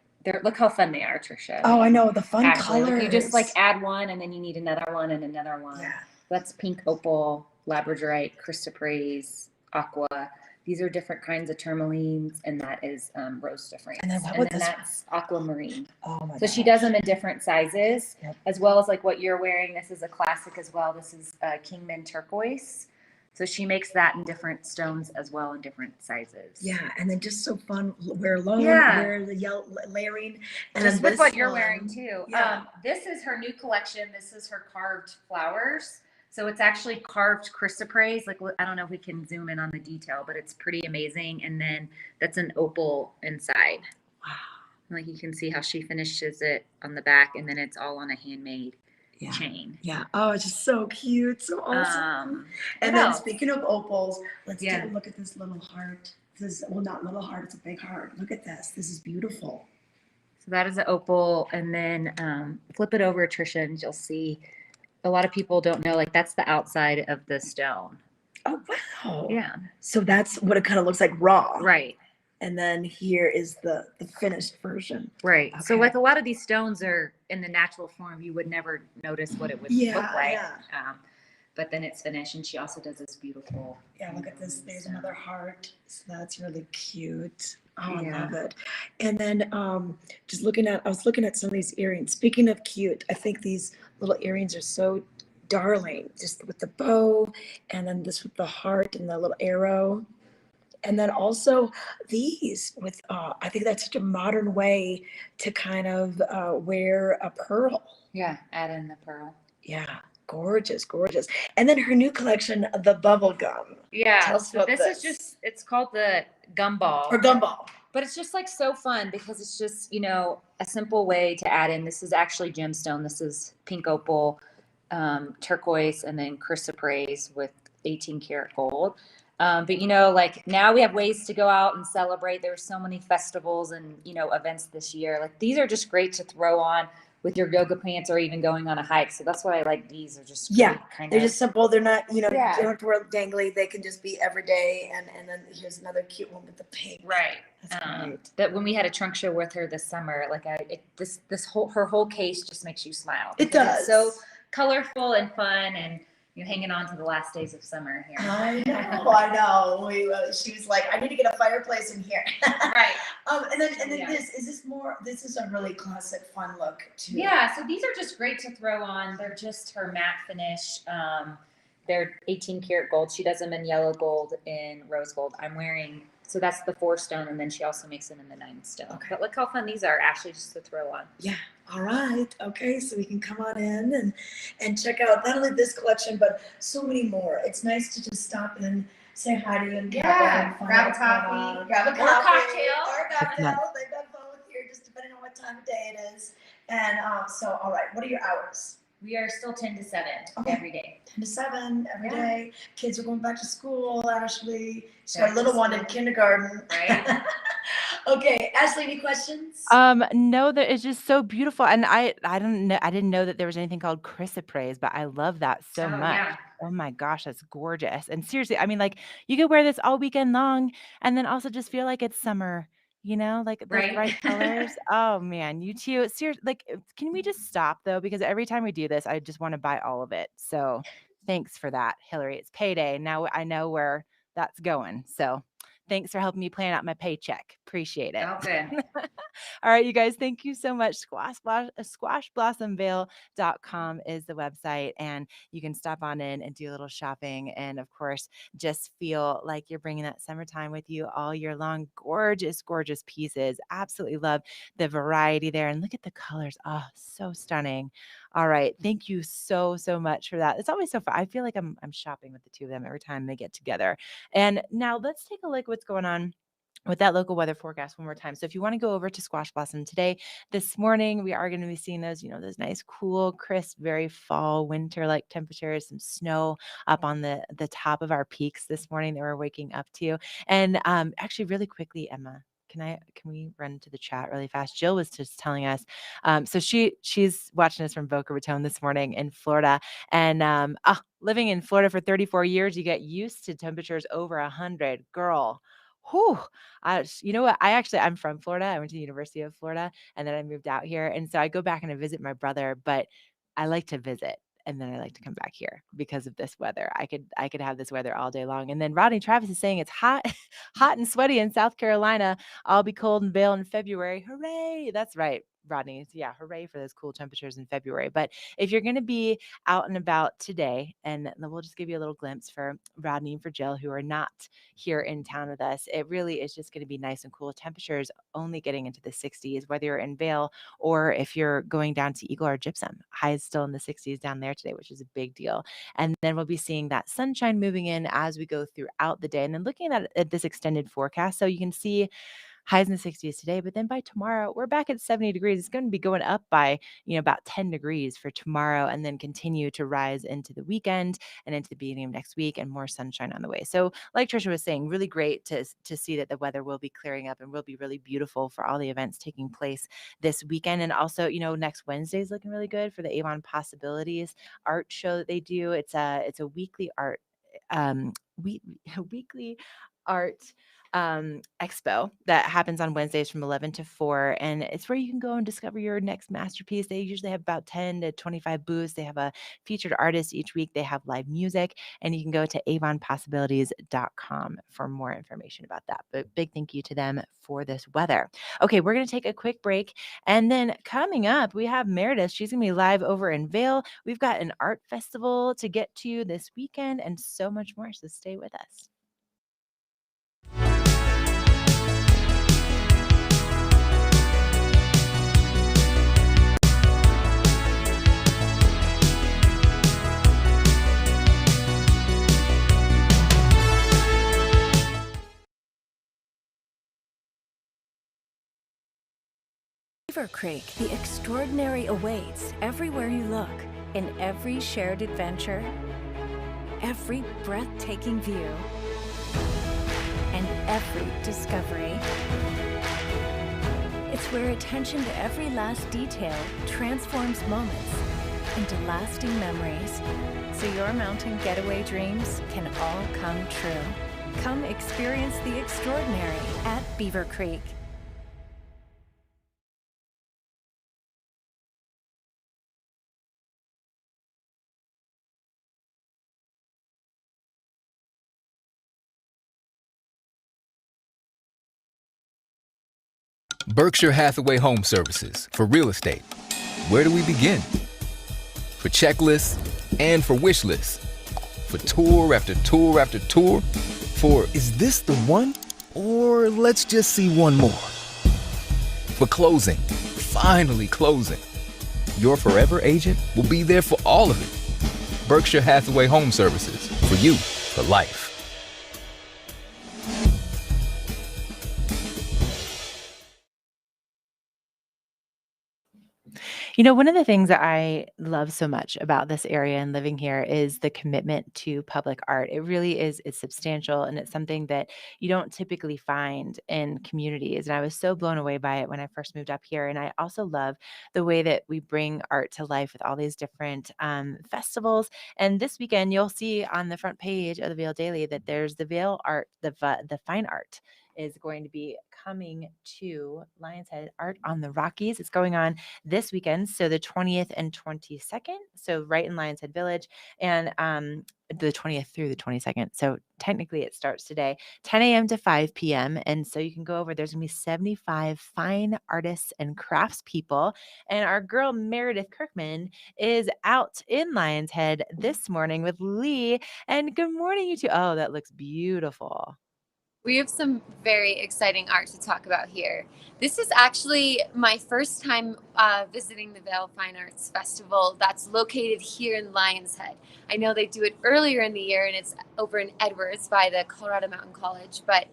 look how fun they are, Trisha. Oh, I know, the fun colors. colors. You just like add one and then you need another one and another one. Yeah. That's pink opal, labradorite, chrysoprase, aqua. These are different kinds of tourmalines, and that is rose de France. And then that's aquamarine. Oh my So she does them in different sizes, as well as like what you're wearing. This is a classic as well. This is Kingman turquoise. So she makes that in different stones as well, in different sizes. Yeah, and then just so fun. Wear alone, Yeah. wear the yellow layering. And Just then with what you're one. wearing too. Yeah. This is her new collection. This is her carved flowers. So it's actually carved chrysoprase. Like, I don't know if we can zoom in on the detail, but it's pretty amazing. And then that's an opal inside. Wow. Like you can see how she finishes it on the back, and then it's all on a handmade chain. Yeah. Oh, it's just so cute. So awesome. And then speaking of opals, let's take a look at this little heart. This is, well, not little heart, it's a big heart. Look at this. This is beautiful. So that is an opal. And then flip it over, Trisha, and you'll see a lot of people don't know, like that's the outside of the stone. Oh, wow. Yeah. So that's what it kind of looks like raw. Right. And then here is the finished version. Right. Okay. So like a lot of these stones are in the natural form. You would never notice what it would look like. Yeah. But then it's finished, and she also does this beautiful. Yeah, look at this. There's another heart. So that's really cute. Oh, Yeah. I love it. And then I was looking at some of these earrings. Speaking of cute, I think these little earrings are so darling, just with the bow, and then this with the heart and the little arrow. And then also these with, I think that's such a modern way to kind of wear a pearl. Yeah, add in the pearl. Yeah, gorgeous, gorgeous. And then her new collection, the bubble gum. Yeah, Tell us so about this is just, it's called the gumball. Or gumball. But it's just like so fun because it's just, you know, a simple way to add in. This is actually gemstone. This is pink opal, turquoise, and then chrysoprase with 18 karat gold. But, you know, like now we have ways to go out and celebrate. There's so many festivals and, you know, events this year. Like these are just great to throw on with your yoga pants or even going on a hike. So that's why I like these. They're just they're just simple. They're not, you know, you don't have to wear dangly. They can just be every day. And then here's another cute one with the pink. Right. That's great. That when we had a trunk show with her this summer, like her whole case just makes you smile. It Because does. It's so colorful and fun, and you're hanging on to the last days of summer here. I know. She was like, I need to get a fireplace in here. Right. And then this is a really classic fun look too. Yeah, so these are just great to throw on. They're just her matte finish. They're 18 karat gold. She does them in yellow gold and rose gold. I'm wearing, so that's the 4 stone, and then she also makes them in the 9 stone. Okay. But look how fun these are, Ashley, just to throw on. Yeah. All right. Okay. So we can come on in and check out not only this collection, but so many more. It's nice to just stop and say hi to you and Yeah, find grab a what's going coffee, on. grab a Or cocktail. Or a cocktail. They've got both here, just depending on what time of day it is. And so, all right. What are your hours? We are still 10 to 7 Okay. every day. 10 to 7 every day. Kids are going back to school. Ashley, she's got Back a to little one in school. kindergarten. Right. Okay, Ashley, any questions? No, that is just so beautiful. And I don't know, I didn't know that there was anything called chrysoprase, but I love that so Oh, much. yeah. Oh my gosh, that's gorgeous. And seriously, I mean, like you could wear this all weekend long and then also just feel like it's summer, like those Right. bright colors. Oh man, you too. Seriously, like, can we just stop though? Because every time we do this, I just want to buy all of it. So thanks for that, Hilary. It's payday. Now I know where that's going. So thanks for helping me plan out my paycheck. Appreciate it. Oh, good. All right, you guys, thank you so much. Squashblossomvale.com is the website, and you can stop on in and do a little shopping. And of course, just feel like you're bringing that summertime with you all year long. Gorgeous, gorgeous pieces. Absolutely love the variety there. And look at the colors. Oh, so stunning. All right. Thank you so, so much for that. It's always so fun. I feel like I'm shopping with the two of them every time they get together. And now let's take a look at what's going on with that local weather forecast one more time. So if you want to go over to Squash Blossom today, this morning, we are going to be seeing those, those nice, cool, crisp, very fall, winter-like temperatures, some snow up on the top of our peaks this morning that we're waking up to. And actually, really quickly, Emma, can we run to the chat really fast? Jill was just telling us. So she's watching us from Boca Raton this morning in Florida. And living in Florida for 34 years, you get used to temperatures over 100. Girl. Whew. You know what? I'm from Florida. I went to the University of Florida and then I moved out here. And so I go back and I visit my brother, but I like to visit and then I like to come back here because of this weather. I could have this weather all day long. And then Rodney Travis is saying it's hot, hot and sweaty in South Carolina. I'll be cold in Vail in February. Hooray. That's right, Rodney. Yeah, hooray for those cool temperatures in February. But if you're going to be out and about today, and we'll just give you a little glimpse for Rodney and for Jill, who are not here in town with us, it really is just going to be nice and cool. Temperatures only getting into the 60s, whether you're in Vail or if you're going down to Eagle or Gypsum. Highs still in the 60s down there today, which is a big deal. And then we'll be seeing that sunshine moving in as we go throughout the day. And then looking at this extended forecast, so you can see highs in the 60s today, but then by tomorrow, we're back at 70 degrees. It's going to be going up by, about 10 degrees for tomorrow and then continue to rise into the weekend and into the beginning of next week and more sunshine on the way. So like Trisha was saying, really great to see that the weather will be clearing up and will be really beautiful for all the events taking place this weekend. And also, next Wednesday is looking really good for the Avon Possibilities art show that they do. It's a weekly art, weekly art expo that happens on Wednesdays from 11 to 4. And it's where you can go and discover your next masterpiece. They usually have about 10 to 25 booths. They have a featured artist each week. They have live music, and you can go to avonpossibilities.com for more information about that. But big thank you to them for this weather. Okay, we're going to take a quick break. And then coming up, we have Meredith. She's going to be live over in Vail. We've got an art festival to get to this weekend and so much more. So stay with us. Beaver Creek, the extraordinary awaits everywhere you look, in every shared adventure, every breathtaking view, and every discovery. It's where attention to every last detail transforms moments into lasting memories, so your mountain getaway dreams can all come true. Come experience the extraordinary at Beaver Creek. Berkshire Hathaway Home Services for real estate. Where do we begin? For checklists and for wish lists. For tour after tour after tour. For is this the one? Or let's just see one more. For closing. Finally closing. Your forever agent will be there for all of it. Berkshire Hathaway Home Services. For you, for life. One of the things that I love so much about this area and living here is the commitment to public art. It really is, it's substantial, and it's something that you don't typically find in communities. And I was so blown away by it when I first moved up here. And I also love the way that we bring art to life with all these different festivals. And this weekend, you'll see on the front page of the Vail Daily that there's the Vail Art, the fine art is going to be coming to Lion's Head Art on the Rockies. It's going on this weekend, so the 20th and 22nd, so right in Lion's Head Village, and the 20th through the 22nd. So technically it starts today, 10 a.m. to 5 p.m. And so you can go over, there's going to be 75 fine artists and craftspeople. And our girl Meredith Kirkman is out in Lion's Head this morning with Lee. And good morning, you two. Oh, that looks beautiful. We have some very exciting art to talk about here. This is actually my first time visiting the Vail Fine Arts Festival that's located here in Lion's Head. I know they do it earlier in the year, and it's over in Edwards by the Colorado Mountain College, but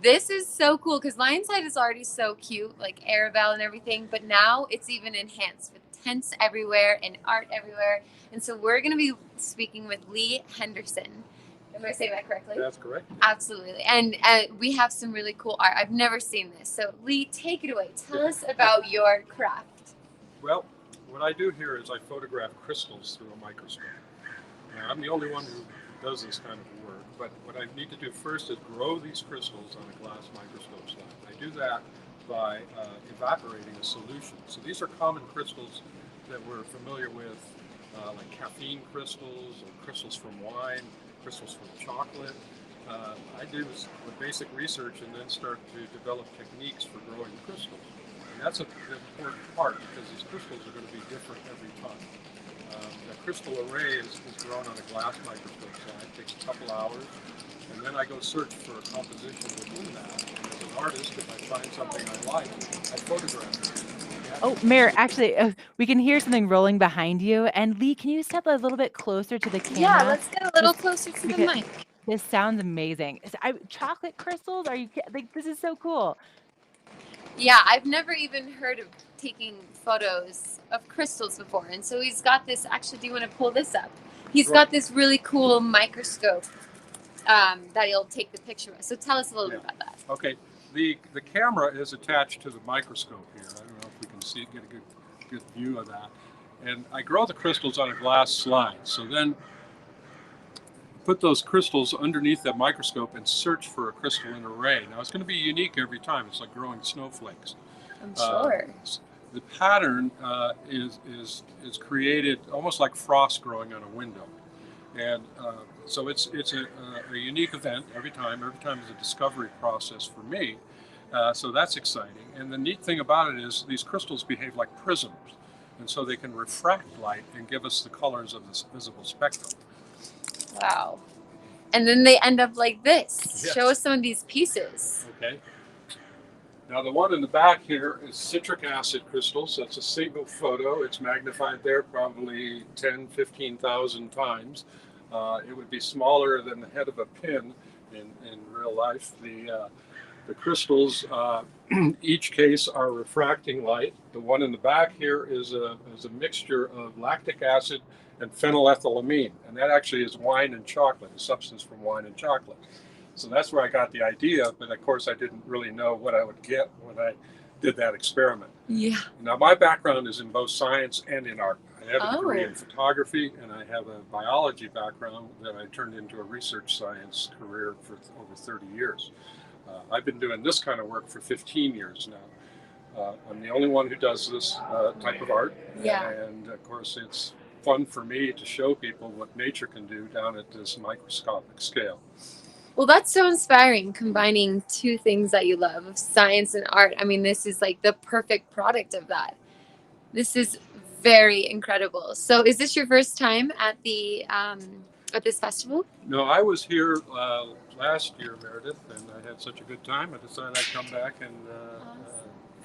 this is so cool because Lion's Head is already so cute, like Arabelle and everything, but now it's even enhanced with tents everywhere and art everywhere. And so we're going to be speaking with Lee Henderson. Am I saying that correctly? That's correct. Absolutely. And we have some really cool art. I've never seen this. So Lee, take it away. Tell us about your craft. Well, what I do here is I photograph crystals through a microscope. Now, I'm the only one who does this kind of work, but what I need to do first is grow these crystals on a glass microscope slide. I do that by evaporating a solution. So these are common crystals that we're familiar with, like caffeine crystals or crystals from wine, crystals from chocolate. I do the basic research and then start to develop techniques for growing crystals. And that's an important part because these crystals are going to be different every time. The crystal array is grown on a glass microscope, so it takes a couple hours. And then I go search for a composition within that. And as an artist, if I find something I like, I photograph it. Oh, Mayor, actually, we can hear something rolling behind you. And Lee, can you step a little bit closer to the camera? Yeah, let's get a little closer to the mic. This sounds amazing. Chocolate crystals? Are you like, this is so cool. Yeah, I've never even heard of taking photos of crystals before. And so he's got this, actually, do you want to pull this up? He's got this really cool microscope that he'll take the picture with. So tell us a little bit about that. Okay, the camera is attached to the microscope here. I don't know if we can see, get a good view of that. And I grow the crystals on a glass slide. So then put those crystals underneath that microscope and search for a crystalline array. Now it's going to be unique every time. It's like growing snowflakes. I'm sure. The pattern is created almost like frost growing on a window. And so it's a unique event every time. Every time is a discovery process for me. So that's exciting. And the neat thing about it is these crystals behave like prisms. And so they can refract light and give us the colors of this visible spectrum. Wow. And then they end up like this. Yes. Show us some of these pieces. Okay. Now the one in the back here is citric acid crystals. That's a single photo. It's magnified there probably 10, 15,000 times. It would be smaller than the head of a pin in real life. The crystals, each case are refracting light. The one in the back here is a mixture of lactic acid and phenylethylamine, and that actually is wine and chocolate, a substance from wine and chocolate. So that's where I got the idea, but of course I didn't really know what I would get when I did that experiment. Yeah. Now my background is in both science and in art. I have a degree in photography, and I have a biology background that I turned into a research science career for over 30 years. I've been doing this kind of work for 15 years now. I'm the only one who does this type of art. Yeah. And of course it's fun for me to show people what nature can do down at this microscopic scale. Well, that's so inspiring, combining two things that you love, of science and art. I mean, this is like the perfect product of that. This is very incredible. So is this your first time at the at this festival? No, I was here last year, Meredith, and I had such a good time. I decided I'd come back and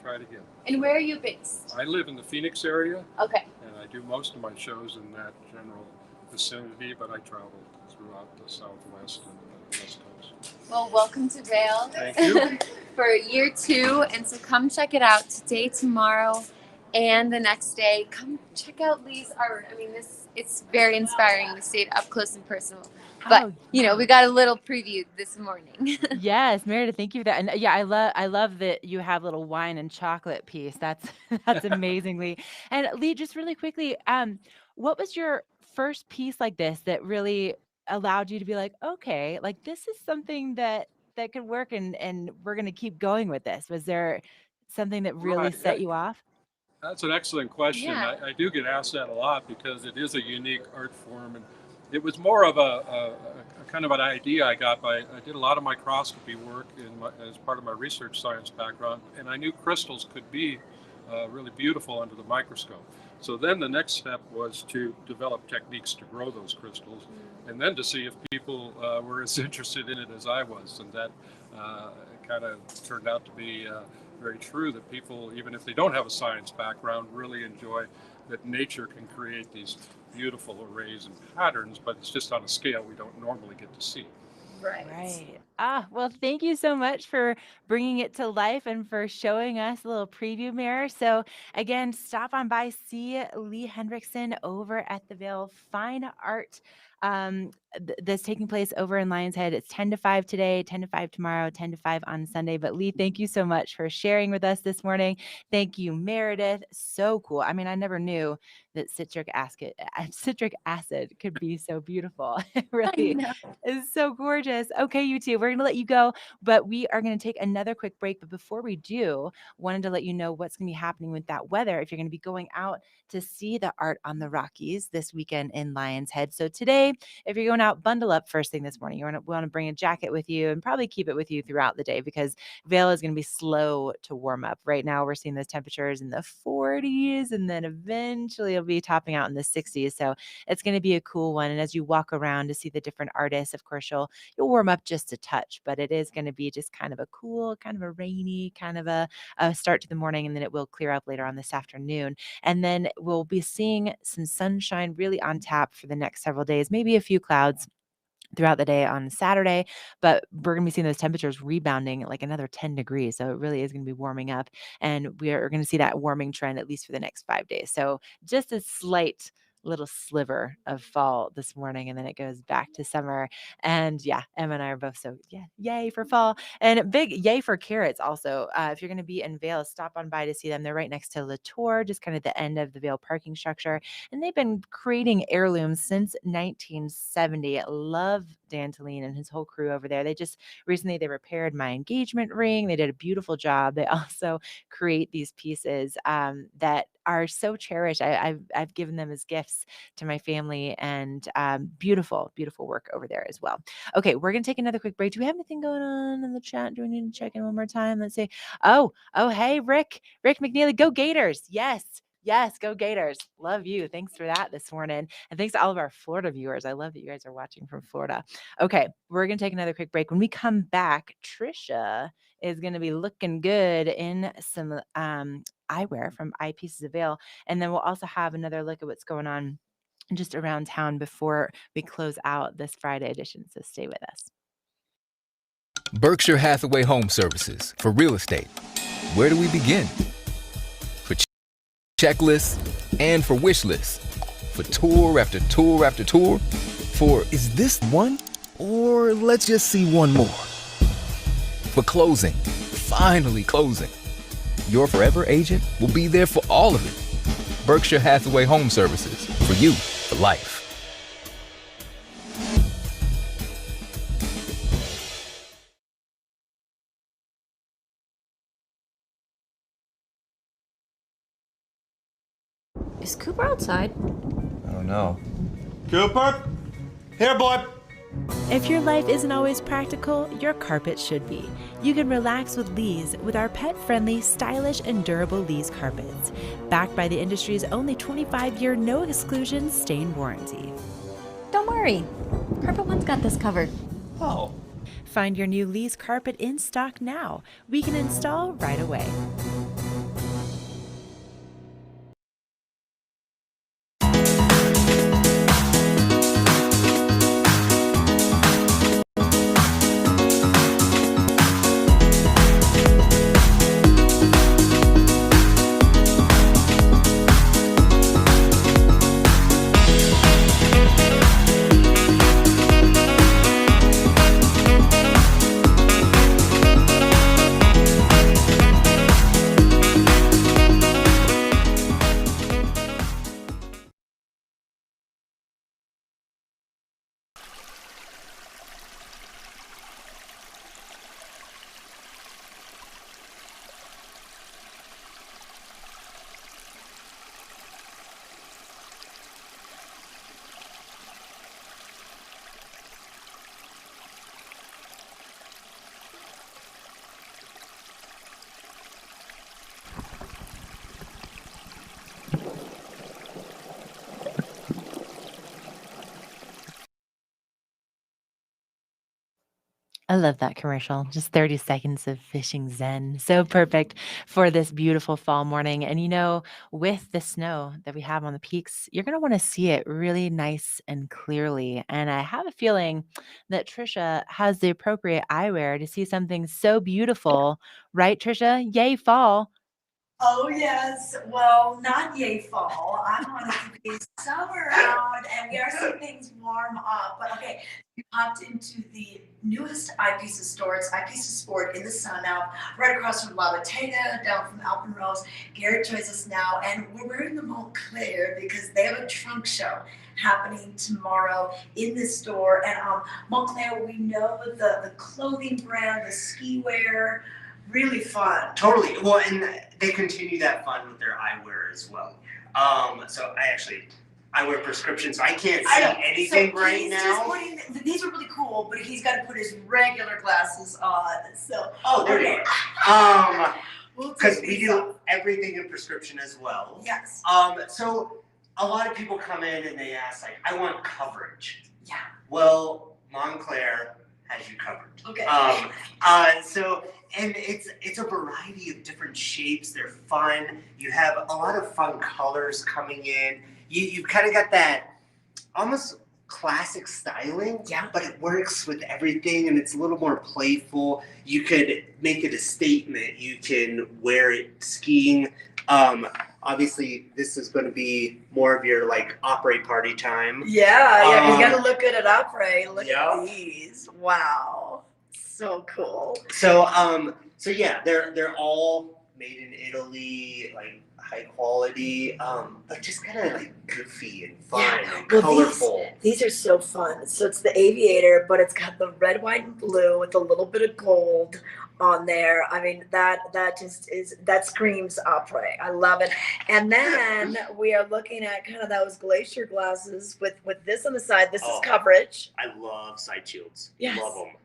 try it again. And where are you based? I live in the Phoenix area. Okay. And I do most of my shows in that general vicinity, but I travel throughout the Southwest and the West Coast. Well, welcome to Vail. Thank you. For year 2, and so come check it out today, tomorrow, And the next day, come check out Lee's art. I mean, it's very inspiring to see it up close and personal. But, we got a little preview this morning. Yes, Meredith, thank you for that. And yeah, I love that you have little wine and chocolate piece. That's amazingly. And Lee, just really quickly, what was your first piece like this that really allowed you to be like, okay, like this is something that could work and we're going to keep going with this? Was there something that really set you off? That's an excellent question. Yeah. I do get asked that a lot because it is a unique art form, and it was more of a kind of an idea I got I did a lot of microscopy work as part of my research science background, and I knew crystals could be really beautiful under the microscope. So then the next step was to develop techniques to grow those crystals, and then to see if people were as interested in it as I was, and that kind of turned out to be very true, that people, even if they don't have a science background, really enjoy that nature can create these beautiful arrays and patterns, but it's just on a scale we don't normally get to see. Right. Well, thank you so much for bringing it to life and for showing us a little preview, Mayor. So again, stop on by, see Lee Hendrickson over at the Vail Fine Art that's taking place over in Lions Head. It's 10 to 5 today, 10 to 5 tomorrow, 10 to 5 on Sunday. But Lee, thank you so much for sharing with us this morning. Thank you, Meredith. So cool. I mean, I never knew that citric acid could be so beautiful. It really is so gorgeous. Okay, you two, we're going to let you go, but we are going to take another quick break. But before we do, wanted to let you know what's going to be happening with that weather if you're going to be going out to see the art on the Rockies this weekend in Lions Head. So today, if you're going out, bundle up first thing this morning. You want to bring a jacket with you and probably keep it with you throughout the day because Vail is going to be slow to warm up. Right now, we're seeing those temperatures in the 40s, and then eventually it'll be topping out in the 60s. So it's going to be a cool one. And as you walk around to see the different artists, of course, you'll warm up just a touch, but it is going to be just kind of a cool, kind of a rainy, kind of a start to the morning, and then it will clear up later on this afternoon. And then we'll be seeing some sunshine really on tap for the next several days, maybe a few clouds throughout the day on Saturday, but we're going to be seeing those temperatures rebounding like another 10 degrees. So it really is going to be warming up, and we're going to see that warming trend at least for the next 5 days. So just a slight little sliver of fall this morning, and then it goes back to summer. And yeah, Emma and I are both so yay for fall, and big yay for carrots also. If you're going to be in Vail, stop on by to see them. They're right next to Latour, just kind of the end of the Vail parking structure, and they've been creating heirlooms since 1970. I love Dan Talene and his whole crew over there. They just recently they repaired my engagement ring. They did a beautiful job. They also create these pieces that are so cherished. I've given them as gifts to my family, and beautiful, beautiful work over there as well. Okay, we're gonna take another quick break. Do we have anything going on in the chat? Do we need to check in one more time? Let's see. Oh, hey, Rick McNeely, go Gators! Yes, go Gators. Love you. Thanks for that this morning. And thanks to all of our Florida viewers. I love that you guys are watching from Florida. Okay, we're going to take another quick break. When we come back, Trisha is going to be looking good in some eyewear from Eyepieces of Vail. And then we'll also have another look at what's going on just around town before we close out this Friday edition. So stay with us. Berkshire Hathaway Home Services for real estate. Where do we begin? For checklists and for wish lists. For tour after tour after tour. For is this one? Or let's just see one more. For closing. Finally closing. Your forever agent will be there for all of it. Berkshire Hathaway Home Services. For you, for life. Is Cooper outside? I don't know. Cooper? Here, boy. If your life isn't always practical, your carpet should be. You can relax with Lee's with our pet-friendly, stylish, and durable Lee's carpets. Backed by the industry's only 25-year no-exclusion stain warranty. Don't worry. Carpet One's got this covered. Oh. Find your new Lee's carpet in stock now. We can install right away. I love that commercial. Just 30 seconds of fishing zen. So perfect for this beautiful fall morning. And with the snow that we have on the peaks, you're going to want to see it really nice and clearly. And I have a feeling that Trisha has the appropriate eyewear to see something so beautiful. Right, Trisha? Yay, fall. Oh, yes. Well, not yay fall. I want it to be summer out, and we are seeing things warm up. But okay, we popped into the newest Eyepieces store. It's Eyepieces Sport in the sun now, right across from La Bottega, down from Alpenrose. Garrett joins us now, and we're wearing the Montclair because they have a trunk show happening tomorrow in this store. And Montclair, we know the clothing brand, the ski wear. Really fun. Totally. Well, and they continue that fun with their eyewear as well. So I wear prescription, so I can't see anything right now. These are really cool, but he's got to put his regular glasses on. So. Oh, there you are. Because we do everything in prescription as well. Yes. So a lot of people come in and they ask, like, I want coverage. Yeah. Well, Montclair has you covered. Okay. And it's a variety of different shapes. They're fun. You have a lot of fun colors coming in. You've kind of got that almost classic styling, but it works with everything, and it's a little more playful. You could make it a statement. You can wear it skiing. Obviously, this is going to be more of your like opera party time. Yeah, you got to look good at opera. Look at these. Wow. So cool. So yeah, they're all made in Italy, like high quality, but just kind of like goofy and fun and colorful. These are so fun. So it's the Aviator, but it's got the red, white, and blue with a little bit of gold on there. I mean, that screams opera. I love it. And then we are looking at kind of those glacier glasses with this on the side. This is coverage. I love side shields. Yes. Love them.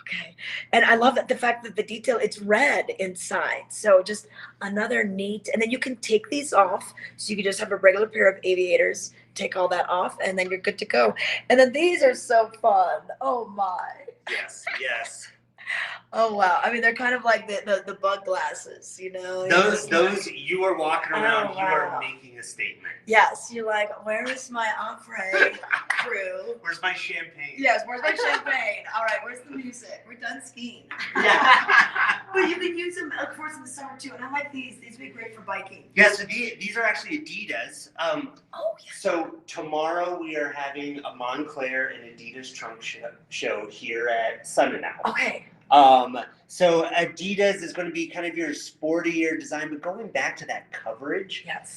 Okay. And I love the fact that the detail, it's red inside. So just another neat, and then you can take these off. So you can just have a regular pair of Aviators, take all that off, and then you're good to go. And then these are so fun. Oh my. Yes. Oh wow. I mean, they're kind of like the bug glasses, Those you are walking around, you are making a statement. Yes, you're like, where is my opera crew? Where's my champagne? Yes, where's my champagne? All right, where's the music? We're done skiing. Yeah. But you can use them, of course, in the summer too. And I like these. These would be great for biking. Yeah, so these are actually Adidas. So tomorrow we are having a Montclair and Adidas trunk show here at Sundenau. Okay. So Adidas is going to be kind of your sportier design, but going back to that coverage. Yes.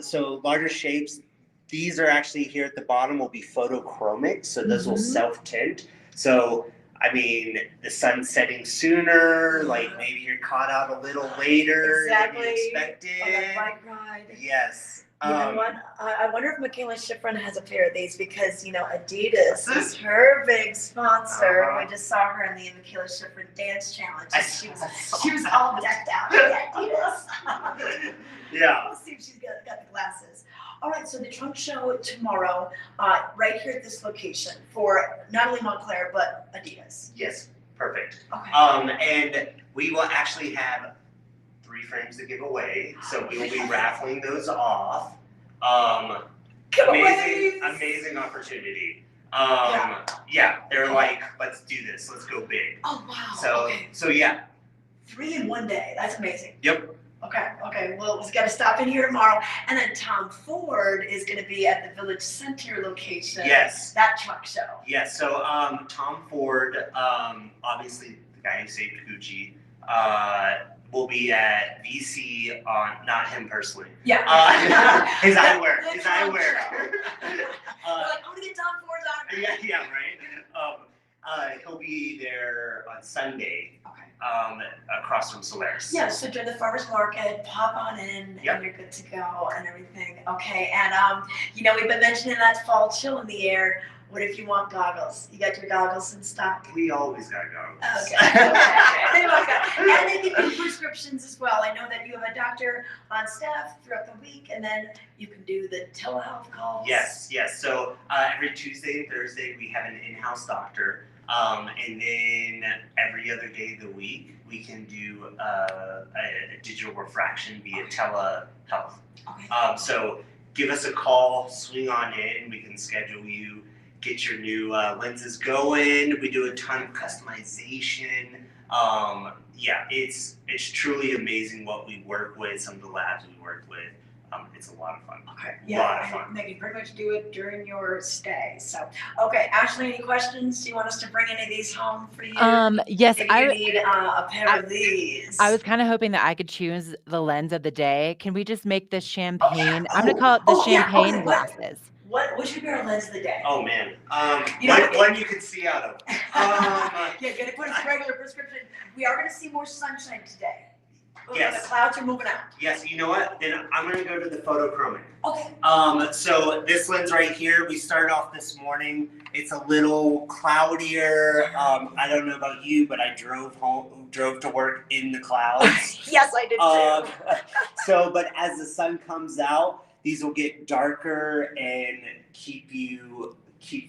So larger shapes. These are actually here at the bottom will be photochromic, so those will self-tint. So, I mean, the sun's setting sooner, like maybe you're caught out a little later than you expected. On that bike ride. Yes. You know what? I wonder if Michaela Schifrin has a pair of these because, Adidas is her big sponsor. We just saw her in the Michaela Schifrin Dance Challenge. She was all decked out. Yeah, Adidas. Yeah. Let's see if she's got the glasses. All right, so the trunk show tomorrow, right here at this location for not only Montclair, but Adidas. Yes, perfect. Okay. And we will actually have 3 frames to give away, so we will be raffling those off. Amazing opportunity. Yeah, they're like, let's do this, let's go big. Oh wow. So yeah. 3 in one day. That's amazing. Yep. Okay. Well, we've got to stop in here tomorrow. And then Tom Ford is going to be at the Village Center location. Yes. That truck show. Yes. So Tom Ford, obviously the guy who saved Gucci, will be at VC on, not him personally. Yeah. His eyewear. Like, I want to get Tom Ford's on. Yeah, right. He'll be there on Sunday. Across from Solaris. Yeah, so during the farmer's market, pop on in and you're good to go and everything. Okay, and we've been mentioning that fall chill in the air. What if you want goggles? You got your goggles in stock? We always got goggles. Okay. And they give you prescriptions as well. I know that you have a doctor on staff throughout the week, and then you can do the telehealth calls. Yes. So every Tuesday and Thursday, we have an in-house doctor. And then every other day of the week, we can do a digital refraction via telehealth. Okay. So give us a call, swing on in, we can schedule you, get your new lenses going. We do a ton of customization. Yeah, it's truly amazing what we work with, some of the labs we work with. It's a lot of fun. Okay. Yeah, a lot of fun. They can pretty much do it during your stay. So, okay, Ashley, any questions? Do you want us to bring any of these home for you? Yes, Maybe you need a pair of these. I was kind of hoping that I could choose the lens of the day. Can we just make this champagne? I'm going to call it the champagne glasses. What's your pair of lens of the day? Oh man, one you can see out of. Yeah, gonna put a regular prescription. We are gonna see more sunshine today. Yes. The clouds are moving out. Yes, you know what? Then I'm gonna go to the photochromic. Okay. So this lens right here, we started off this morning. It's a little cloudier. I don't know about you, but I drove to work in the clouds. Yes, I did too. But as the sun comes out, these will get darker and keep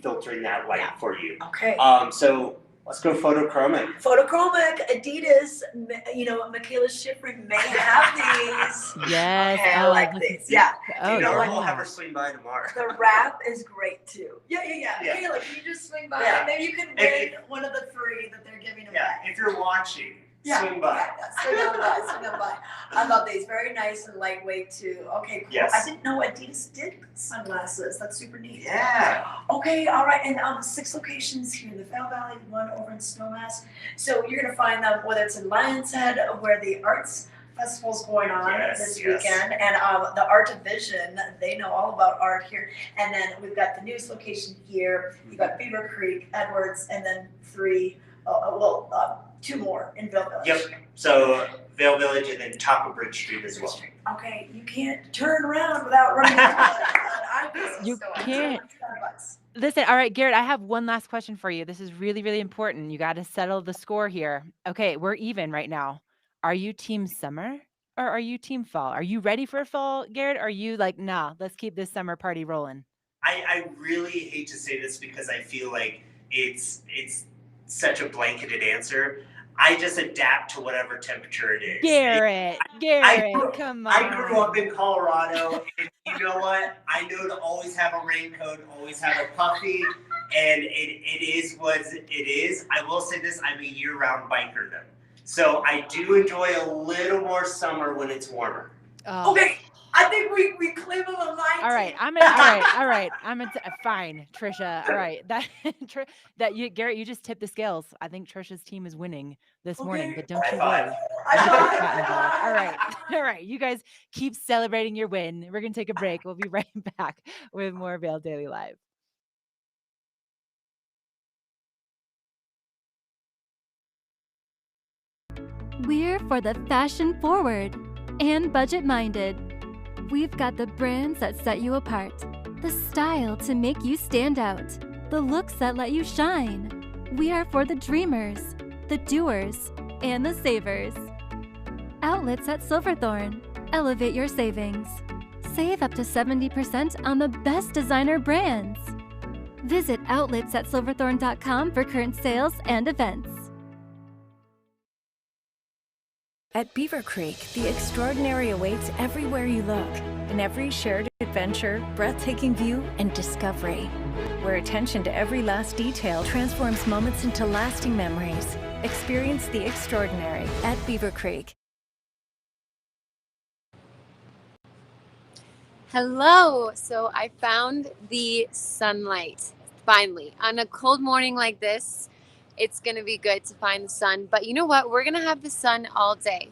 filtering that light for you. Okay. So let's go photochromic. Photochromic, Adidas, Michaela Schifrin may have these. Yes. Okay, I like these. Yeah. Oh, We'll have her swing by tomorrow. The wrap is great too. Yeah. Michaela, can you just swing by? Yeah. Maybe you can win one of the 3 that they're giving away. Yeah, if you're watching. Swing by. Swing on by. I love these. Very nice and lightweight too. Okay, cool. Yes. I didn't know Adidas did sunglasses. That's super neat. Yeah. Okay, all right. And 6 locations here in the Vail Valley, 1 over in Snowmass. So you're going to find them whether it's in Lion's Head, where the arts festival's going on this weekend, and the Art Division, they know all about art here. And then we've got the newest location here. You've got Beaver Creek, Edwards, and then 2 more in Vail Village. Yep. So Vail Village and then top of Bridge Street as well. Okay, you can't turn around without running into You can't. Listen, all right, Garrett, I have one last question for you. This is really, really important. You got to settle the score here. Okay, we're even right now. Are you team summer or are you team fall? Are you ready for fall, Garrett? Or are you like, nah, let's keep this summer party rolling? I really hate to say this because I feel like it's such a blanketed answer. I just adapt to whatever temperature it is. Garrett, come on. I grew up in Colorado, and you know what? I know to always have a raincoat, always have a puffy, and it is what it is. I will say this, I'm a year-round biker though. So I do enjoy a little more summer when it's warmer. Oh. Okay, I think we claim them a line. All right, all right. Fine, Trisha. All right, Garrett, you just tipped the scales. I think Trisha's team is winning this morning, but don't you worry. All right. You guys keep celebrating your win. We're gonna take a break. We'll be right back with more Vail Daily Live. We're for the fashion forward and budget minded. We've got the brands that set you apart, the style to make you stand out, the looks that let you shine. We are for the dreamers, the doers, and the savers. Outlets at Silverthorne. Elevate your savings. Save up to 70% on the best designer brands. Visit outlets@silverthorne.com for current sales and events. At Beaver Creek, the extraordinary awaits everywhere you look, in every shared adventure, breathtaking view, and discovery. Where attention to every last detail transforms moments into lasting memories. Experience the extraordinary at Beaver Creek. Hello. So I found the sunlight, finally. On a cold morning like this, it's going to be good to find the sun. But you know what? We're going to have the sun all day.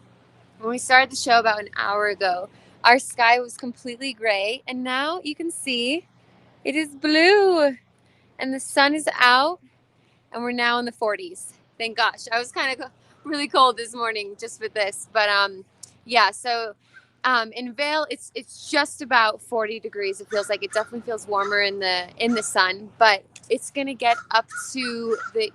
When we started the show about an hour ago, our sky was completely gray. And now you can see it is blue. And the sun is out. And we're now in the 40s. Thank gosh. I was kind of really cold this morning just with this. But yeah, so in Vail, it's just about 40 degrees. It feels like it definitely feels warmer in the sun. But it's going to get up to the,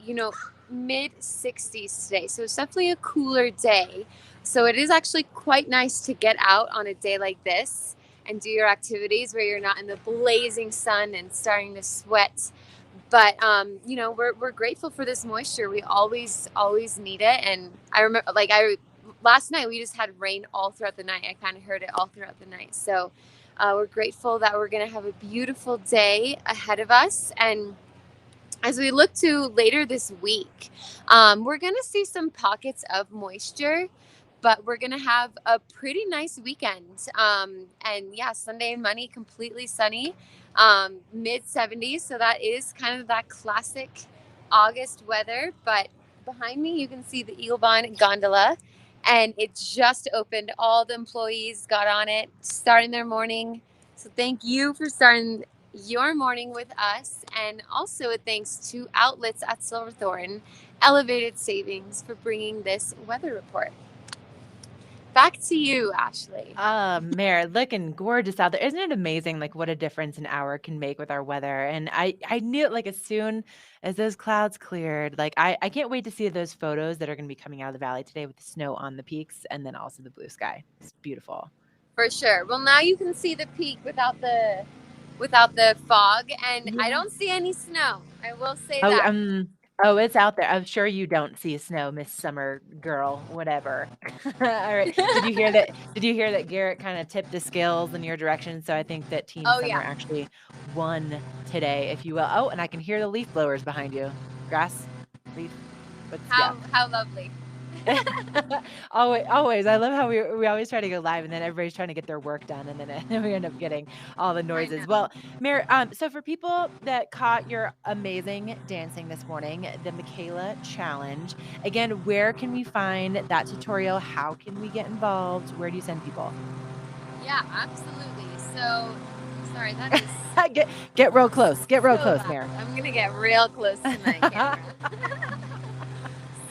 mid 60s today. So it's definitely a cooler day. So it is actually quite nice to get out on a day like this and do your activities where you're not in the blazing sun and starting to sweat. But you know, we're grateful for this moisture. We always need it. And I remember, like, last night we just had rain all throughout the night. I kind of heard it all throughout the night. So we're grateful that we're gonna have a beautiful day ahead of us. And as we look to later this week, we're going to see some pockets of moisture, but we're going to have a pretty nice weekend. And yeah, Sunday and Monday, completely sunny, mid 70s. So that is kind of that classic August weather. But behind me, you can see the Eaglebine gondola, and it just opened. All the employees got on it, starting their morning. So thank you for starting your morning with us, and also a thanks to Outlets at Silverthorne, Elevated Savings, for bringing this weather report. Back to you, Ashley. Mare, looking gorgeous out there. Isn't it amazing, like, what a difference an hour can make with our weather? And I knew it, like, as soon as those clouds cleared, like, I can't wait to see those photos that are going to be coming out of the valley today with the snow on the peaks and then also the blue sky. It's beautiful. For sure. Well, now you can see the peak without the fog, and I don't see any snow. I will say that. It's out there. I'm sure you don't see snow, Miss Summer Girl, whatever. All right. Did you hear that? Did you hear that Garrett kind of tipped the scales in your direction? So I think that Team Summer actually won today, if you will. Oh, and I can hear the leaf blowers behind you. Grass, leaf. How lovely. Always. I love how we always try to go live and then everybody's trying to get their work done and then we end up getting all the noises. Well, Mare, so for people that caught your amazing dancing this morning, the Michaela Challenge, again, where can we find that tutorial? How can we get involved? Where do you send people? Yeah, absolutely. So, sorry, that is... get real close. Get real close, Mare. I'm going to get real close to my camera.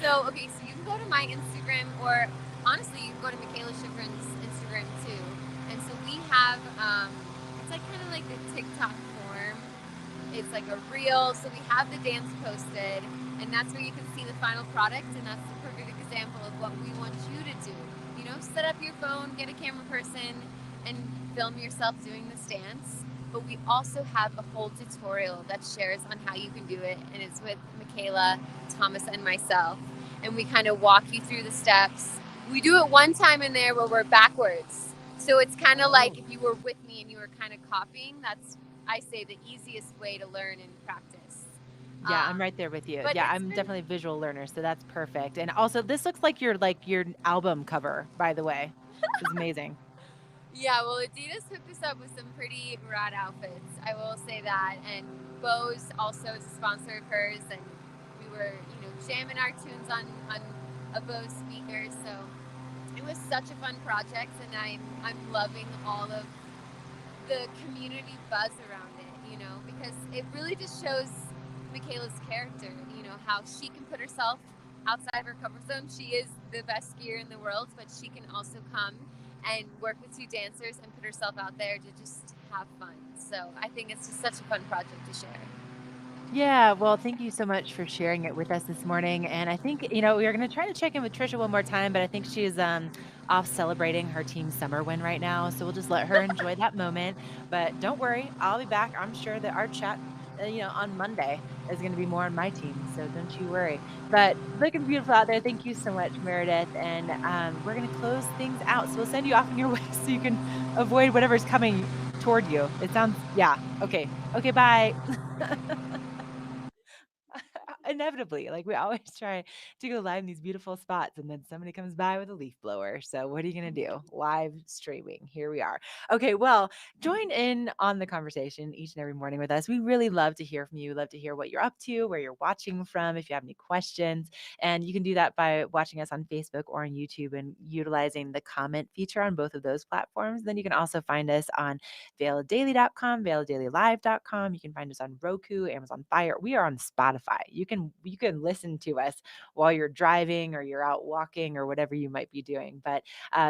So, okay, so you can go to my Instagram, or honestly, you can go to Michaela Schifrin's Instagram too. And so we have, it's like kind of like the TikTok form. It's like a reel. So we have the dance posted, and that's where you can see the final product. And that's the perfect example of what we want you to do. You know, set up your phone, get a camera person, and film yourself doing this dance. But we also have a whole tutorial that shares on how you can do it, and it's with Michaela, Thomas, and myself. And we kind of walk you through the steps. We do it one time in there where we're backwards. So it's kind of like if you were with me and you were kind of copying, that's, I say, the easiest way to learn and practice. Yeah, I'm right there with you. Yeah, I'm definitely a visual learner, so that's perfect. And also, this looks like your album cover, by the way. It's amazing. Yeah, well, Adidas hooked us up with some pretty rad outfits. I will say that. And Bose also is a sponsor of hers, and we were, jamming our tunes on a Bose speaker. So it was such a fun project, and I'm loving all of the community buzz around it, because it really just shows Michaela's character, how she can put herself outside of her comfort zone. She is the best skier in the world, but she can also come and work with two dancers and put herself out there to just have fun. So I think it's just such a fun project to share. Yeah, well, thank you so much for sharing it with us this morning. And I think, we are going to try to check in with Trisha one more time, but I think she's off celebrating her team summer win right now. So we'll just let her enjoy that moment. But don't worry, I'll be back. I'm sure that our chat, on Monday is going to be more on my team. So don't you worry. But looking beautiful out there. Thank you so much, Meredith. And we're going to close things out. So we'll send you off on your way so you can avoid whatever's coming toward you. It sounds, yeah. Okay. Okay, bye. Inevitably, like, we always try to go live in these beautiful spots and then somebody comes by with a leaf blower. So what are you going to do? Live streaming. Here we are. Okay, well, join in on the conversation each and every morning with us. We really love to hear from you. Love to hear what you're up to, where you're watching from, if you have any questions. And you can do that by watching us on Facebook or on YouTube and utilizing the comment feature on both of those platforms. Then you can also find us on vaildaily.com, vaildailylive.com. You can find us on Roku, Amazon Fire. We are on Spotify. You can listen to us while you're driving or you're out walking or whatever you might be doing. But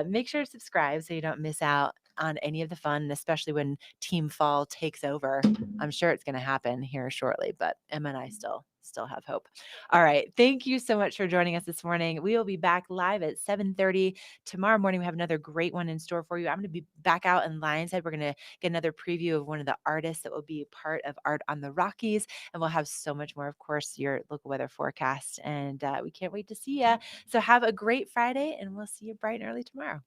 make sure to subscribe so you don't miss out on any of the fun, especially when Team Fall takes over. I'm sure it's going to happen here shortly, but Emma and I still still have hope. All right. Thank you so much for joining us this morning. We will be back live at 7:30 tomorrow morning. We have another great one in store for you. I'm going to be back out in Lionshead. We're going to get another preview of one of the artists that will be part of Art on the Rockies, and we'll have so much more, of course, your local weather forecast. And we can't wait to see you. So have a great Friday, and we'll see you bright and early tomorrow.